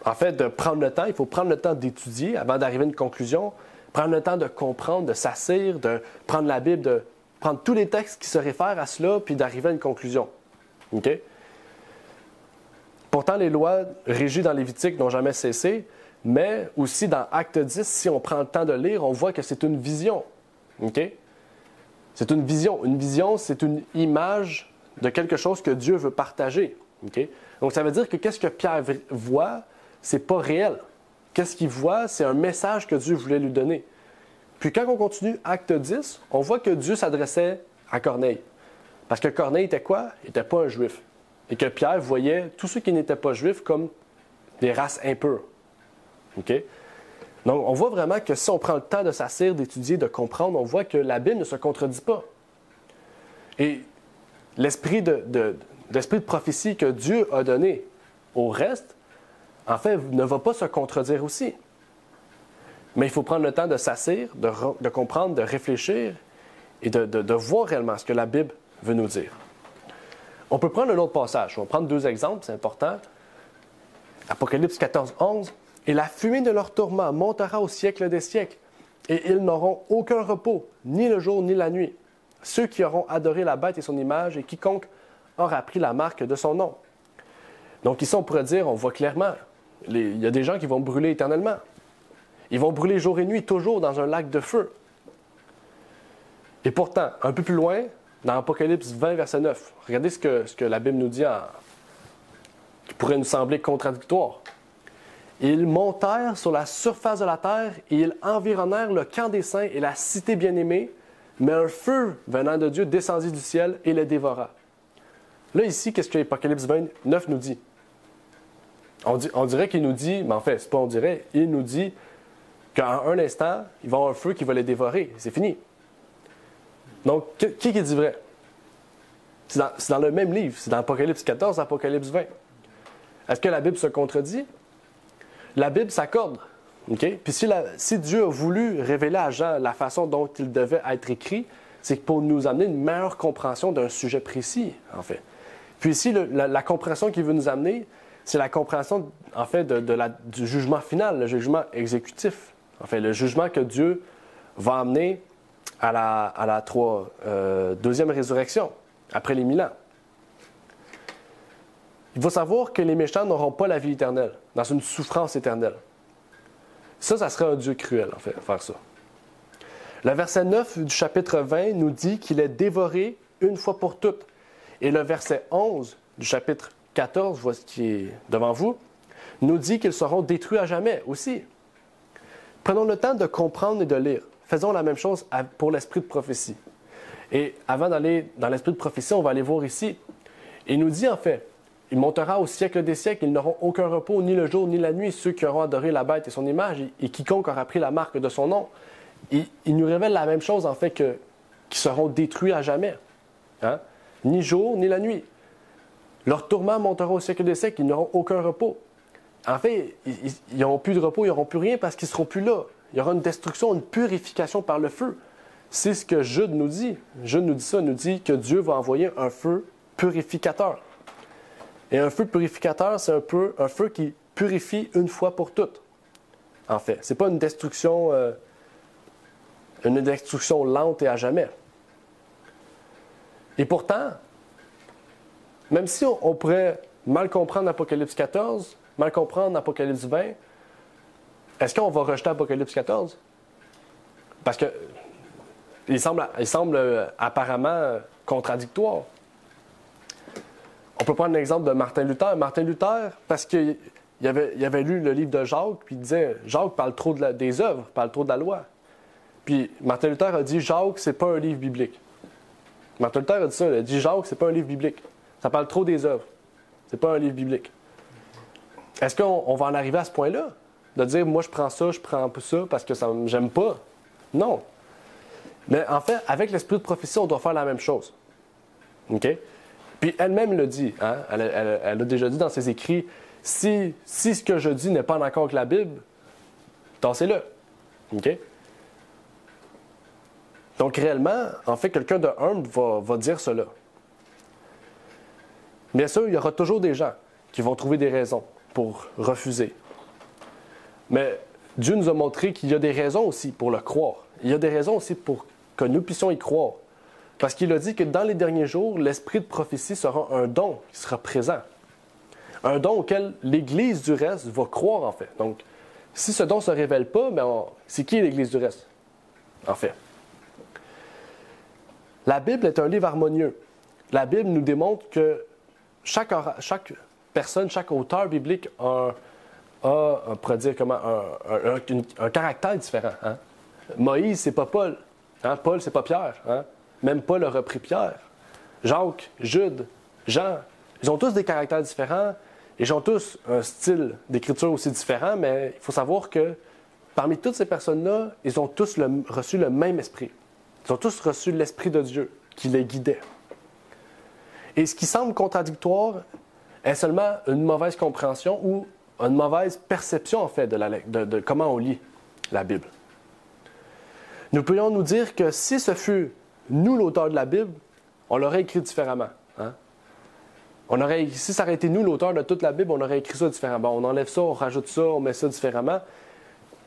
B: en fait, de prendre le temps. Il faut prendre le temps d'étudier avant d'arriver à une conclusion. Prendre le temps de comprendre, de s'assire, de prendre la Bible, de prendre tous les textes qui se réfèrent à cela, puis d'arriver à une conclusion. OK? Pourtant, les lois régies dans Lévitique n'ont jamais cessé, mais aussi dans Acte 10, si on prend le temps de lire, on voit que c'est une vision. OK? C'est une vision. Une vision, c'est une image de quelque chose que Dieu veut partager. OK? Donc, ça veut dire que qu'est-ce que Pierre voit, c'est pas réel. Qu'est-ce qu'il voit, c'est un message que Dieu voulait lui donner. Puis quand on continue Acte 10, on voit que Dieu s'adressait à Corneille. Parce que Corneille était quoi? Il n'était pas un juif. Et que Pierre voyait tous ceux qui n'étaient pas juifs comme des races impures. OK? Donc, on voit vraiment que si on prend le temps de s'asseoir, d'étudier, de comprendre, on voit que la Bible ne se contredit pas. Et l'esprit de prophétie que Dieu a donné au reste, en fait, ne va pas se contredire aussi. Mais il faut prendre le temps de s'asseoir, de comprendre, de réfléchir et de voir réellement ce que la Bible veut nous dire. On peut prendre un autre passage. On va prendre 2 exemples, c'est important. Apocalypse 14, 11. « Et la fumée de leur tourment montera au siècle des siècles, et ils n'auront aucun repos, ni le jour ni la nuit. Ceux qui auront adoré la bête et son image, et quiconque aura pris la marque de son nom. » Donc ici, on pourrait dire, on voit clairement, il y a des gens qui vont brûler éternellement. Ils vont brûler jour et nuit, toujours dans un lac de feu. Et pourtant, un peu plus loin, dans Apocalypse 20, verset 9, regardez ce que la Bible nous dit qui pourrait nous sembler contradictoire. « Ils montèrent sur la surface de la terre et ils environnèrent le camp des saints et la cité bien-aimée, mais un feu venant de Dieu descendit du ciel et les dévora. » Là, ici, qu'est-ce que Apocalypse 29 nous dit? On dirait qu'il nous dit, mais en fait, c'est pas on dirait, il nous dit qu'en un instant, il va y avoir un feu qui va les dévorer. C'est fini. Donc, qui dit vrai? C'est dans le même livre. C'est dans Apocalypse 14, Apocalypse 20. Est-ce que la Bible se contredit? La Bible s'accorde. Okay? Puis si Dieu a voulu révéler à Jean la façon dont il devait être écrit, c'est pour nous amener une meilleure compréhension d'un sujet précis, en fait. Puis ici, la compréhension qu'il veut nous amener, c'est la compréhension, en fait, du jugement final, le jugement exécutif. En fait, le jugement que Dieu va amener à la deuxième résurrection, après les 1000 ans. Il faut savoir que les méchants n'auront pas la vie éternelle, dans une souffrance éternelle. Ça serait un Dieu cruel, en fait, faire ça. Le verset 9 du chapitre 20 nous dit qu'il est dévoré une fois pour toutes. Et le verset 11 du chapitre 14, voici qui est devant vous, nous dit qu'ils seront détruits à jamais aussi. Prenons le temps de comprendre et de lire. Faisons la même chose pour l'esprit de prophétie. Et avant d'aller dans l'esprit de prophétie, on va aller voir ici. Il nous dit en fait, il montera au siècle des siècles, ils n'auront aucun repos, ni le jour, ni la nuit, ceux qui auront adoré la bête et son image, et quiconque aura pris la marque de son nom. Il nous révèle la même chose, en fait, qu'ils seront détruits à jamais. Hein? Ni jour, ni la nuit. Leur tourment montera au siècle des siècles, ils n'auront aucun repos. En fait, ils n'auront plus de repos, ils n'auront plus rien parce qu'ils ne seront plus là. Il y aura une destruction, une purification par le feu. C'est ce que Jude nous dit. Jude nous dit ça, nous dit que Dieu va envoyer un feu purificateur. Et un feu purificateur, c'est un feu qui purifie une fois pour toutes. En fait, ce n'est pas une destruction lente et à jamais. Et pourtant, même si on pourrait mal comprendre Apocalypse 14, mal comprendre Apocalypse 20, est-ce qu'on va rejeter Apocalypse 14? Parce que il semble apparemment contradictoire. On peut prendre l'exemple de Martin Luther. Martin Luther, parce qu'il avait lu le livre de Jacques, puis il disait Jacques parle trop des œuvres, parle trop de la loi. Puis Martin Luther a dit Jacques, c'est pas un livre biblique. Martin Luther a dit ça, il a dit Jacques, c'est pas un livre biblique. Ça parle trop des œuvres. C'est pas un livre biblique. Est-ce qu'on va en arriver à ce point-là? De dire moi je prends ça parce que j'aime pas? Non. Mais en fait, avec l'esprit de prophétie, on doit faire la même chose. OK? Puis elle-même le dit, hein? Elle a déjà dit dans ses écrits, si ce que je dis n'est pas en accord avec la Bible, tassez-le. OK? Donc réellement, en fait, quelqu'un de humble va dire cela. Bien sûr, il y aura toujours des gens qui vont trouver des raisons pour refuser. Mais Dieu nous a montré qu'il y a des raisons aussi pour le croire. Il y a des raisons aussi pour que nous puissions y croire. Parce qu'il a dit que dans les derniers jours, l'esprit de prophétie sera un don qui sera présent. Un don auquel l'Église du reste va croire, en fait. Donc, si ce don ne se révèle pas, c'est qui l'Église du reste, en fait? La Bible est un livre harmonieux. La Bible nous démontre que chaque personne, chaque auteur biblique a on pourrait dire comment, un caractère différent. Hein? Moïse, c'est pas Paul. Hein? Paul, c'est pas Pierre. Hein? Même Paul a repris Pierre. Jacques, Jude, Jean, ils ont tous des caractères différents. Ils ont tous un style d'écriture aussi différent, mais il faut savoir que parmi toutes ces personnes-là, ils ont tous reçu le même esprit. Ils ont tous reçu l'Esprit de Dieu qui les guidait. Et ce qui semble contradictoire est seulement une mauvaise compréhension ou une mauvaise perception, en fait, de comment on lit la Bible. Nous pourrions nous dire que si ce fut nous l'auteur de la Bible, on l'aurait écrit différemment. Hein? Si ça aurait été nous l'auteur de toute la Bible, on aurait écrit ça différemment. On enlève ça, on rajoute ça, on met ça différemment.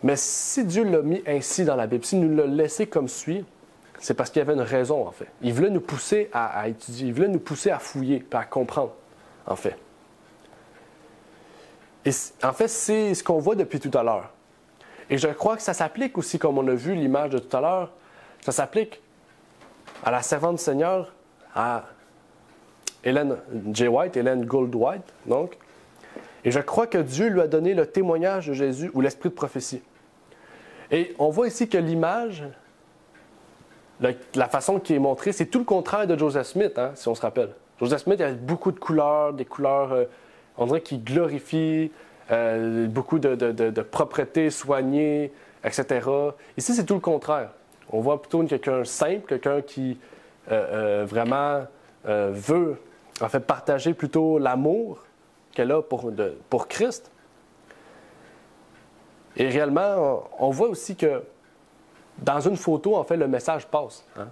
B: Mais si Dieu l'a mis ainsi dans la Bible, s'il nous l'a laissé comme suit, c'est parce qu'il y avait une raison, en fait. Il voulait nous pousser à étudier, il voulait nous pousser à fouiller, à comprendre, en fait. Et en fait, c'est ce qu'on voit depuis tout à l'heure. Et je crois que ça s'applique aussi, comme on a vu l'image de tout à l'heure, ça s'applique à la servante du Seigneur, à Ellen Goldwhite, donc. Et je crois que Dieu lui a donné le témoignage de Jésus ou l'esprit de prophétie. Et on voit ici que l'image, la façon qui est montrée, c'est tout le contraire de Joseph Smith, hein, si on se rappelle. Joseph Smith, il y a beaucoup de couleurs, des couleurs, on dirait qui glorifient, beaucoup de propreté soignée, etc. Ici, c'est tout le contraire. On voit plutôt quelqu'un simple, quelqu'un qui vraiment veut, en fait, partager plutôt l'amour qu'elle a pour Christ. Et réellement, on voit aussi que dans une photo, en fait, le message passe. Hein?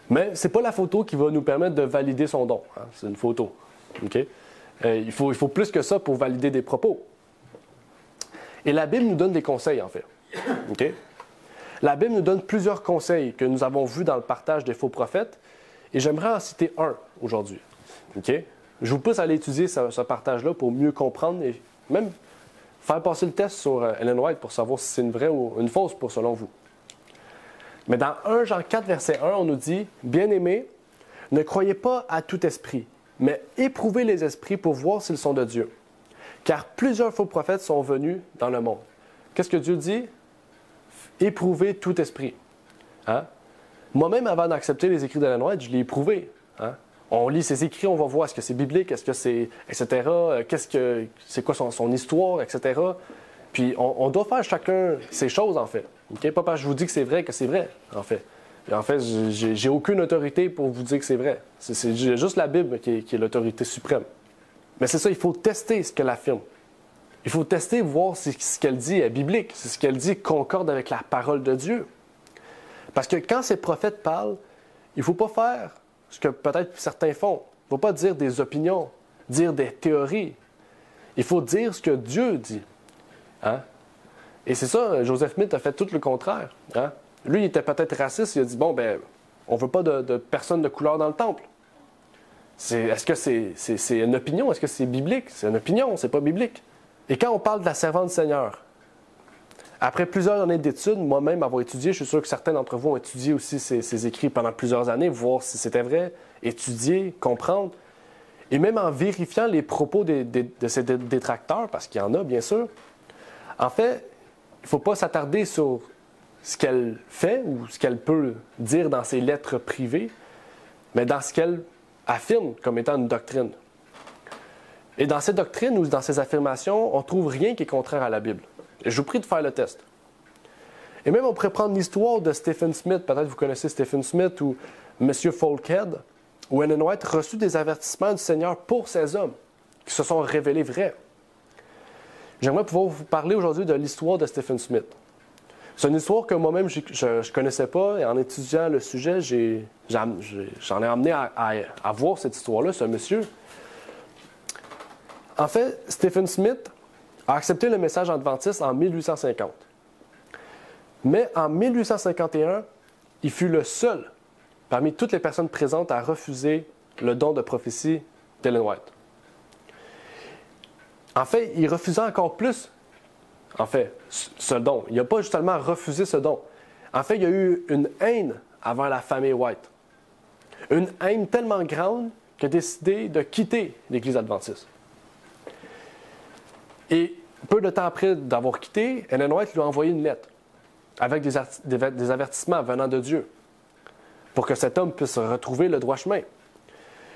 B: Mais ce n'est pas la photo qui va nous permettre de valider son don. Hein? C'est une photo. Okay? Il faut plus que ça pour valider des propos. Et la Bible nous donne des conseils, en fait. Okay? La Bible nous donne plusieurs conseils que nous avons vus dans le partage des faux prophètes. Et j'aimerais en citer un aujourd'hui. Okay? Je vous pousse à aller étudier ce partage-là pour mieux comprendre et même faire passer le test sur Ellen White pour savoir si c'est une vraie ou une fausse selon vous. Mais dans 1 Jean 4, verset 1, on nous dit « Bien-aimés, ne croyez pas à tout esprit, mais éprouvez les esprits pour voir s'ils sont de Dieu. Car plusieurs faux prophètes sont venus dans le monde. » Qu'est-ce que Dieu dit? Éprouvez tout esprit. Hein? Moi-même, avant d'accepter les écrits d'Ellen White, je l'ai éprouvé. Hein? On lit ses écrits, on va voir est-ce que c'est biblique, est-ce que c'est, etc., c'est quoi son histoire, etc. Puis on doit faire chacun ces choses, en fait. Okay? Pas parce que je vous dis que c'est vrai, en fait. Et en fait, j'ai aucune autorité pour vous dire que c'est vrai. C'est juste la Bible qui est l'autorité suprême. Mais c'est ça, il faut tester ce qu'elle affirme. Il faut tester, voir si ce qu'elle dit est biblique, si ce qu'elle dit concorde avec la parole de Dieu. Parce que quand ces prophètes parlent, il ne faut pas faire ce que peut-être certains font. Il ne faut pas dire des opinions, dire des théories. Il faut dire ce que Dieu dit. Hein? Et c'est ça, Joseph Smith a fait tout le contraire. Hein? Lui, il était peut-être raciste, il a dit, bon, ben, on ne veut pas de personnes de couleur dans le temple. Est-ce que c'est une opinion? Est-ce que c'est biblique? C'est une opinion, c'est pas biblique. Et quand on parle de la servante du Seigneur, après plusieurs années d'études, moi-même avoir étudié, je suis sûr que certains d'entre vous ont étudié aussi ces écrits pendant plusieurs années, voir si c'était vrai, étudier, comprendre. Et même en vérifiant les propos de ces détracteurs, parce qu'il y en a bien sûr, en fait, il ne faut pas s'attarder sur ce qu'elle fait ou ce qu'elle peut dire dans ses lettres privées, mais dans ce qu'elle affirme comme étant une doctrine. Et dans ces doctrines ou dans ces affirmations, on ne trouve rien qui est contraire à la Bible. Et je vous prie de faire le test. Et même on pourrait prendre l'histoire de Stephen Smith, peut-être vous connaissez Stephen Smith ou M. Folkhead, où Ellen White reçut des avertissements du Seigneur pour ces hommes, qui se sont révélés vrais. J'aimerais pouvoir vous parler aujourd'hui de l'histoire de Stephen Smith. C'est une histoire que moi-même je ne connaissais pas, et en étudiant le sujet, j'en ai amené à voir cette histoire-là, ce monsieur. En fait, Stephen Smith a accepté le message adventiste en 1850. Mais en 1851, il fut le seul parmi toutes les personnes présentes à refuser le don de prophétie d'Ellen White. En fait, il refusait encore plus, ce don. Il n'a pas justement refusé ce don. En fait, il y a eu une haine envers la famille White. Une haine tellement grande qu'il a décidé de quitter l'Église adventiste. Et peu de temps après d'avoir quitté, Ellen White lui a envoyé une lettre avec des avertissements venant de Dieu pour que cet homme puisse retrouver le droit chemin.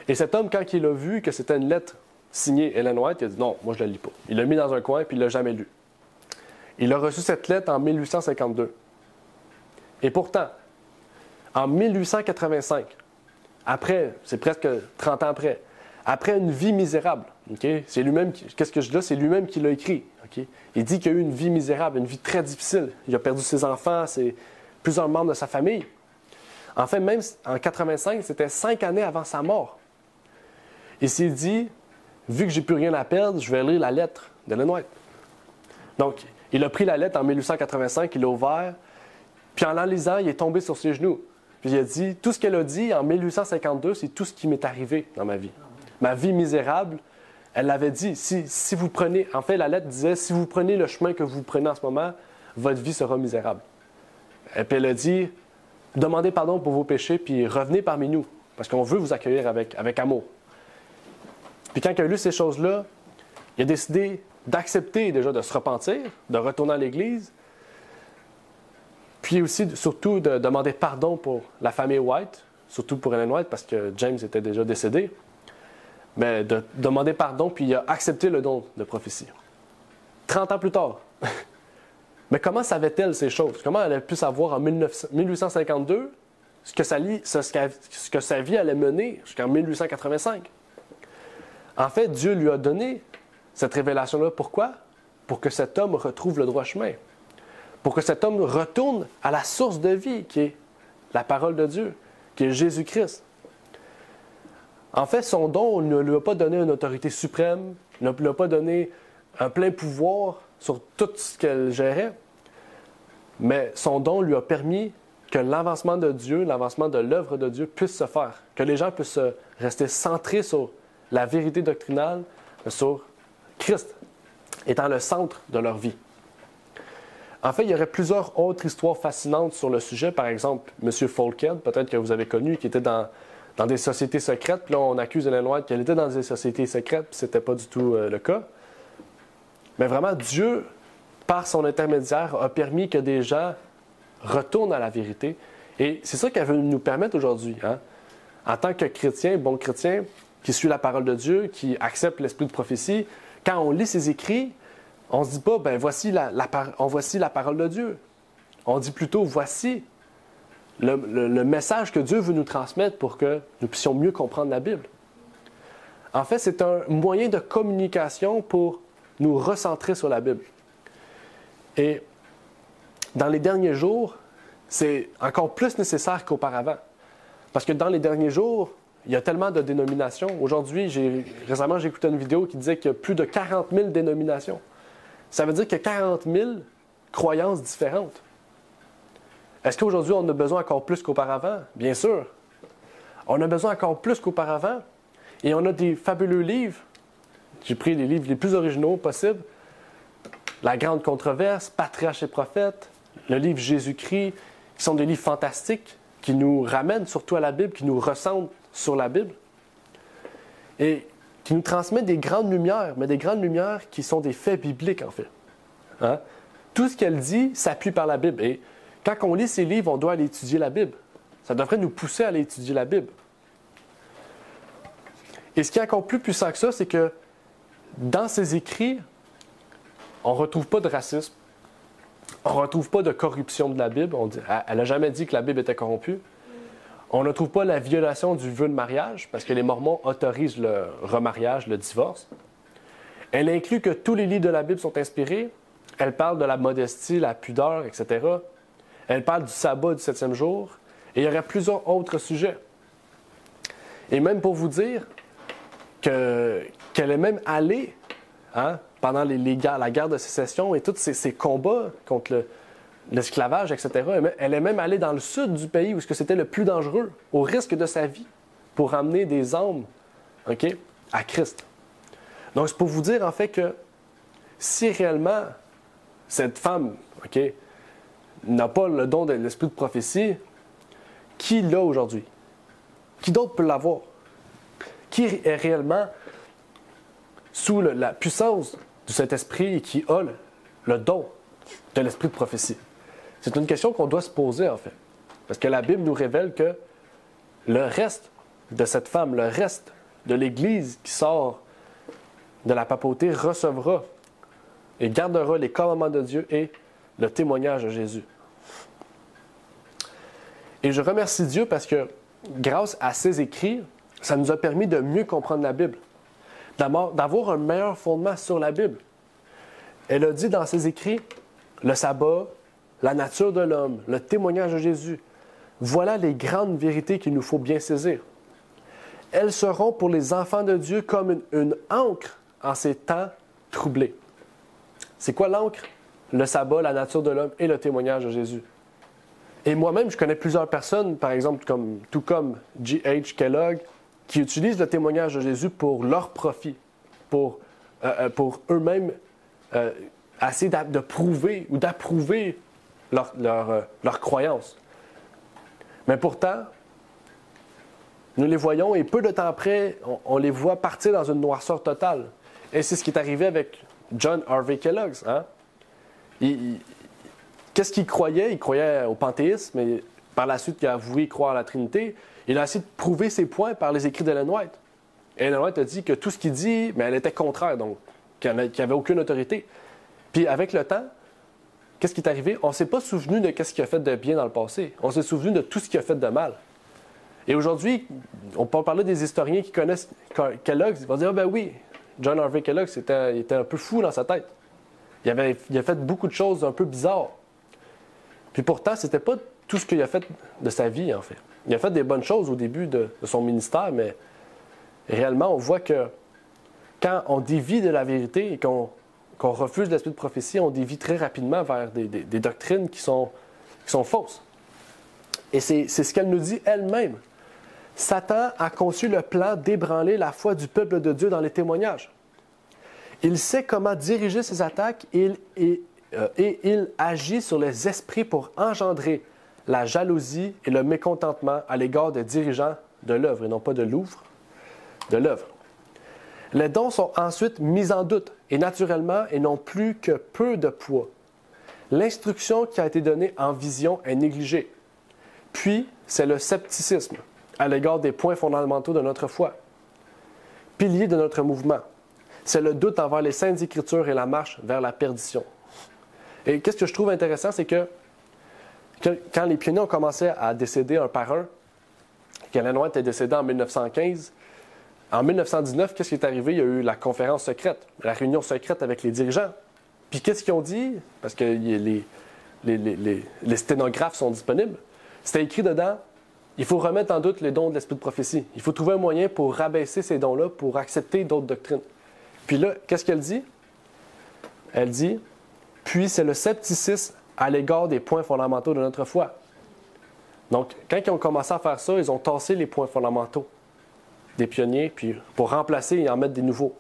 B: Et cet homme, quand il a vu que c'était une lettre signée Ellen White, il a dit non, moi je ne la lis pas. Il l'a mis dans un coin puis il ne l'a jamais lu. Il a reçu cette lettre en 1852. Et pourtant, en 1885, après, c'est presque 30 ans après une vie misérable, okay? C'est lui-même, qu'est-ce que je dis là? C'est lui-même qui l'a écrit. Okay? Il dit qu'il a eu une vie misérable, une vie très difficile. Il a perdu ses enfants, plusieurs membres de sa famille. En fait, même en 85, c'était 5 années avant sa mort. Il s'est dit, vu que j'ai plus rien à perdre, je vais lire la lettre d'Ellen White. Donc, il a pris la lettre en 1885, il l'a ouvert, puis en la lisant, il est tombé sur ses genoux. Puis il a dit, tout ce qu'elle a dit en 1852, c'est tout ce qui m'est arrivé dans ma vie. Ma vie misérable, elle l'avait dit, si vous prenez, en fait, la lettre disait, si vous prenez le chemin que vous prenez en ce moment, votre vie sera misérable. Et puis elle a dit, demandez pardon pour vos péchés, puis revenez parmi nous, parce qu'on veut vous accueillir avec amour. Puis quand il a lu ces choses-là, il a décidé d'accepter déjà de se repentir, de retourner à l'Église, puis aussi, surtout, de demander pardon pour la famille White, surtout pour Ellen White, parce que James était déjà décédé, mais de demander pardon, puis il a accepté le don de prophétie. 30 ans plus tard. Mais comment savait-elle ces choses? Comment elle a pu savoir en 1852 ce que sa vie allait mener jusqu'en 1885? En fait, Dieu lui a donné cette révélation-là. Pourquoi? Pour que cet homme retrouve le droit chemin. Pour que cet homme retourne à la source de vie, qui est la parole de Dieu, qui est Jésus-Christ. En fait, son don ne lui a pas donné une autorité suprême, ne lui a pas donné un plein pouvoir sur tout ce qu'elle gérait, mais son don lui a permis que l'avancement de Dieu, l'avancement de l'œuvre de Dieu puisse se faire, que les gens puissent rester centrés sur la vérité doctrinale, sur Christ étant le centre de leur vie. En fait, il y aurait plusieurs autres histoires fascinantes sur le sujet. Par exemple, M. Folkhead, peut-être que vous avez connu, qui était dans des sociétés secrètes. Puis là, on accuse Ellen White qu'elle était dans des sociétés secrètes, puis ce n'était pas du tout le cas. Mais vraiment, Dieu, par son intermédiaire, a permis que des gens retournent à la vérité. Et c'est ça qu'elle veut nous permettre aujourd'hui. Hein? En tant que chrétien, bon chrétien, qui suit la parole de Dieu, qui accepte l'esprit de prophétie, quand on lit ses écrits, on ne se dit pas, ben voici voici la parole de Dieu. On dit plutôt, voici le message que Dieu veut nous transmettre pour que nous puissions mieux comprendre la Bible. En fait, c'est un moyen de communication pour nous recentrer sur la Bible. Et dans les derniers jours, c'est encore plus nécessaire qu'auparavant. Parce que dans les derniers jours, il y a tellement de dénominations. Aujourd'hui, récemment, j'ai écouté une vidéo qui disait qu'il y a plus de 40 000 dénominations. Ça veut dire qu'il y a 40 000 croyances différentes. Est-ce qu'aujourd'hui, on a besoin encore plus qu'auparavant? Bien sûr. On a besoin encore plus qu'auparavant. Et on a des fabuleux livres. J'ai pris les livres les plus originaux possibles. La Grande Controverse, Patriarches et Prophètes, le livre Jésus-Christ, qui sont des livres fantastiques, qui nous ramènent surtout à la Bible, qui nous ressentent sur la Bible, et qui nous transmettent des grandes lumières, mais des grandes lumières qui sont des faits bibliques, en fait. Hein? Tout ce qu'elle dit s'appuie par la Bible. Et quand on lit ces livres, on doit aller étudier la Bible. Ça devrait nous pousser à aller étudier la Bible. Et ce qui est encore plus puissant que ça, c'est que dans ses écrits, on ne retrouve pas de racisme, on ne retrouve pas de corruption de la Bible. Elle n'a jamais dit que la Bible était corrompue. On ne trouve pas la violation du vœu de mariage, parce que les Mormons autorisent le remariage, le divorce. Elle inclut que tous les livres de la Bible sont inspirés. Elle parle de la modestie, la pudeur, etc. Elle parle du sabbat du 7e jour. Et il y aurait plusieurs autres sujets. Et même pour vous dire qu'elle est même allée, hein, pendant la guerre de sécession et tous ces combats contre l'esclavage, etc., elle est même allée dans le sud du pays où c'était le plus dangereux, au risque de sa vie, pour amener des âmes, okay, à Christ. Donc, c'est pour vous dire, en fait, que si réellement cette femme, okay, n'a pas le don de l'esprit de prophétie, qui l'a aujourd'hui? Qui d'autre peut l'avoir? Qui est réellement sous la puissance de cet esprit et qui a le don de l'esprit de prophétie? C'est une question qu'on doit se poser, en fait. Parce que la Bible nous révèle que le reste de cette femme, le reste de l'Église qui sort de la papauté recevra et gardera les commandements de Dieu et le témoignage de Jésus. Et je remercie Dieu parce que grâce à ses écrits, ça nous a permis de mieux comprendre la Bible, d'avoir un meilleur fondement sur la Bible. Elle a dit dans ses écrits, le sabbat, la nature de l'homme, le témoignage de Jésus, voilà les grandes vérités qu'il nous faut bien saisir. Elles seront pour les enfants de Dieu comme une ancre en ces temps troublés. C'est quoi l'ancre? Le sabbat, la nature de l'homme et le témoignage de Jésus. Et moi-même, je connais plusieurs personnes, par exemple, tout comme G.H. Kellogg, qui utilisent le témoignage de Jésus pour leur profit, pour eux-mêmes essayer de prouver ou d'approuver leur croyance. Mais pourtant, nous les voyons et peu de temps après, on les voit partir dans une noirceur totale. Et c'est ce qui est arrivé avec John Harvey Kellogg. Hein? Qu'est-ce qu'il croyait? Il croyait au panthéisme, mais par la suite, il a avoué croire à la Trinité. Il a essayé de prouver ses points par les écrits d'Ellen White. Et Ellen White a dit que tout ce qu'il dit, mais elle était contraire, donc qu'il n'y avait aucune autorité. Puis avec le temps, qu'est-ce qui est arrivé? On ne s'est pas souvenu de ce qu'il a fait de bien dans le passé. On s'est souvenu de tout ce qu'il a fait de mal. Et aujourd'hui, on peut parler des historiens qui connaissent Kellogg. Ils vont dire, ah ben oui, John Harvey Kellogg, il était un peu fou dans sa tête. Il a fait beaucoup de choses un peu bizarres. Puis pourtant, ce n'était pas tout ce qu'il a fait de sa vie, en fait. Il a fait des bonnes choses au début de son ministère, mais réellement, on voit que quand on dévie de la vérité et qu'on refuse l'esprit de prophétie, on dévie très rapidement vers des doctrines qui sont fausses. Et c'est ce qu'elle nous dit elle-même. Satan a conçu le plan d'ébranler la foi du peuple de Dieu dans les témoignages. Il sait comment diriger ses attaques et il agit sur les esprits pour engendrer la jalousie et le mécontentement à l'égard des dirigeants de l'œuvre, et non pas de l'ouvre, de l'œuvre. Les dons sont ensuite mis en doute, et naturellement, et n'ont plus que peu de poids. L'instruction qui a été donnée en vision est négligée. Puis, c'est le scepticisme à l'égard des points fondamentaux de notre foi, pilier de notre mouvement. C'est le doute envers les saintes Écritures et la marche vers la perdition. Et qu'est-ce que je trouve intéressant, c'est que quand les pionniers ont commencé à décéder un par un, qu'Ellen White est décédé en 1915, en 1919, qu'est-ce qui est arrivé? Il y a eu la conférence secrète, la réunion secrète avec les dirigeants. Puis qu'est-ce qu'ils ont dit? Parce que les sténographes sont disponibles. C'était écrit dedans, il faut remettre en doute les dons de l'esprit de prophétie. Il faut trouver un moyen pour rabaisser ces dons-là, pour accepter d'autres doctrines. Puis là, qu'est-ce qu'elle dit? Elle dit, puis c'est le scepticisme à l'égard des points fondamentaux de notre foi. Donc, quand ils ont commencé à faire ça, ils ont tassé les points fondamentaux. des pionniers, puis pour remplacer et en mettre des nouveaux.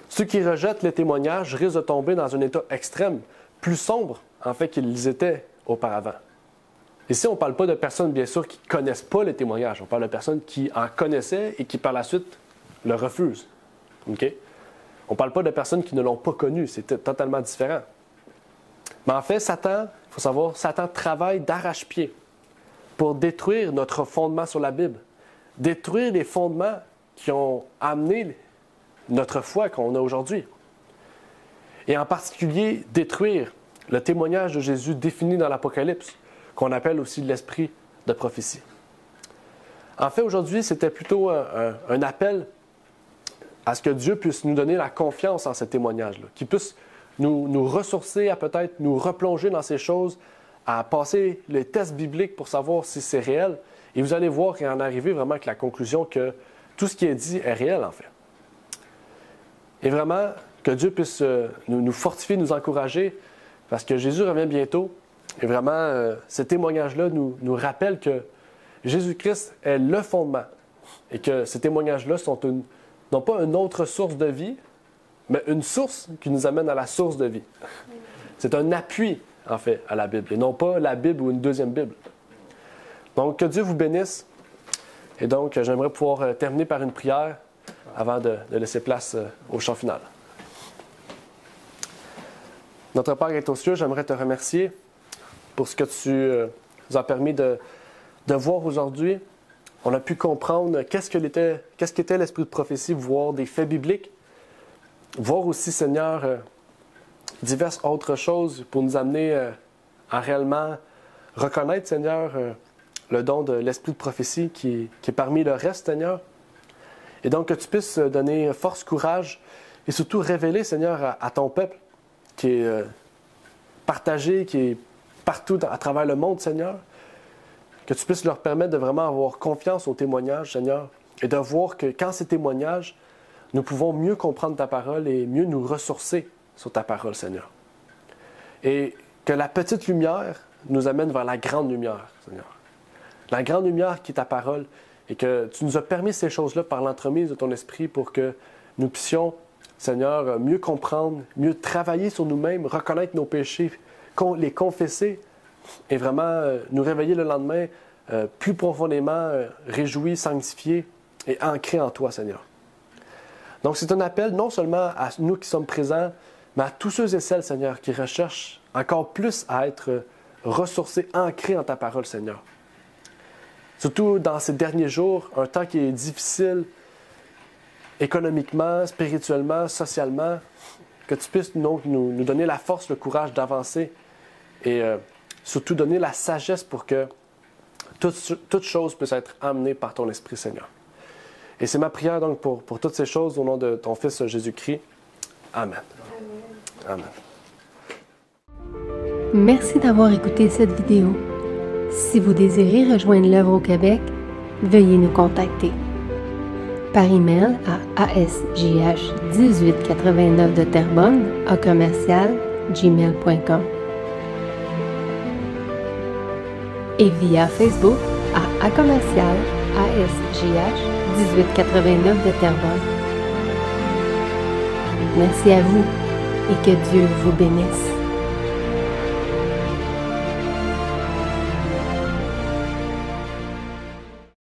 B: Ceux qui rejettent les témoignages risquent de tomber dans un état extrême, plus sombre en fait qu'ils étaient auparavant. Ici, on ne parle pas de personnes, bien sûr, qui ne connaissent pas les témoignages. On parle de personnes qui en connaissaient et qui, par la suite, le refusent. Okay? On ne parle pas de personnes qui ne l'ont pas connu. C'est totalement différent. Mais en fait, Satan, il faut savoir, Satan travaille d'arrache-pied pour détruire notre fondement sur la Bible, détruire les fondements qui ont amené notre foi qu'on a aujourd'hui. Et en particulier, détruire le témoignage de Jésus défini dans l'Apocalypse, qu'on appelle aussi l'esprit de prophétie. En fait, aujourd'hui, c'était plutôt un appel à ce que Dieu puisse nous donner la confiance en ce témoignage-là, qu'il puisse nous ressourcer à peut-être nous replonger dans ces choses, à passer les tests bibliques pour savoir si c'est réel. Et vous allez voir et en arriver vraiment avec la conclusion que tout ce qui est dit est réel, en fait. Et vraiment, que Dieu puisse nous fortifier, nous encourager, parce que Jésus revient bientôt. Et vraiment, ce témoignage-là nous rappelle que Jésus-Christ est le fondement et que ces témoignages-là sont non pas une autre source de vie, mais une source qui nous amène à la source de vie. C'est un appui, en fait, à la Bible, et non pas la Bible ou une deuxième Bible. Donc, que Dieu vous bénisse. Et donc, j'aimerais pouvoir terminer par une prière avant de laisser place au chant final. Notre Père qui est aux cieux, j'aimerais te remercier pour ce que tu nous as permis de voir aujourd'hui. On a pu comprendre qu'est-ce qu'était l'esprit de prophétie, voir des faits bibliques, voir aussi, Seigneur, diverses autres choses pour nous amener à réellement reconnaître, Seigneur, le don de l'esprit de prophétie qui est parmi le reste, Seigneur. Et donc que tu puisses donner force, courage et surtout révéler, Seigneur, à ton peuple qui est partagé, qui est partout à travers le monde, Seigneur, que tu puisses leur permettre de vraiment avoir confiance aux témoignages, Seigneur, et de voir que quand ces témoignages, nous pouvons mieux comprendre ta parole et mieux nous ressourcer sur ta parole, Seigneur. Et que la petite lumière nous amène vers la grande lumière, Seigneur. La grande lumière qui est ta parole, et que tu nous as permis ces choses-là par l'entremise de ton esprit pour que nous puissions, Seigneur, mieux comprendre, mieux travailler sur nous-mêmes, reconnaître nos péchés, les confesser et vraiment nous réveiller le lendemain plus profondément réjouis, sanctifiés et ancrés en toi, Seigneur. Donc c'est un appel non seulement à nous qui sommes présents, mais à tous ceux et celles, Seigneur, qui recherchent encore plus à être ressourcés, ancrés en ta parole, Seigneur. Surtout dans ces derniers jours, un temps qui est difficile économiquement, spirituellement, socialement, que tu puisses donc nous donner la force, le courage d'avancer et surtout donner la sagesse pour que toute chose puisse être amenée par ton Esprit, Seigneur. Et c'est ma prière donc pour toutes ces choses au nom de ton Fils Jésus-Christ. Amen. Amen.
A: Merci d'avoir écouté cette vidéo. Si vous désirez rejoindre l'œuvre au Québec, veuillez nous contacter par email à asjh1889 de Terrebonne @gmail.com et via Facebook à @asjh1889 de Terrebonne. Merci à vous et que Dieu vous bénisse.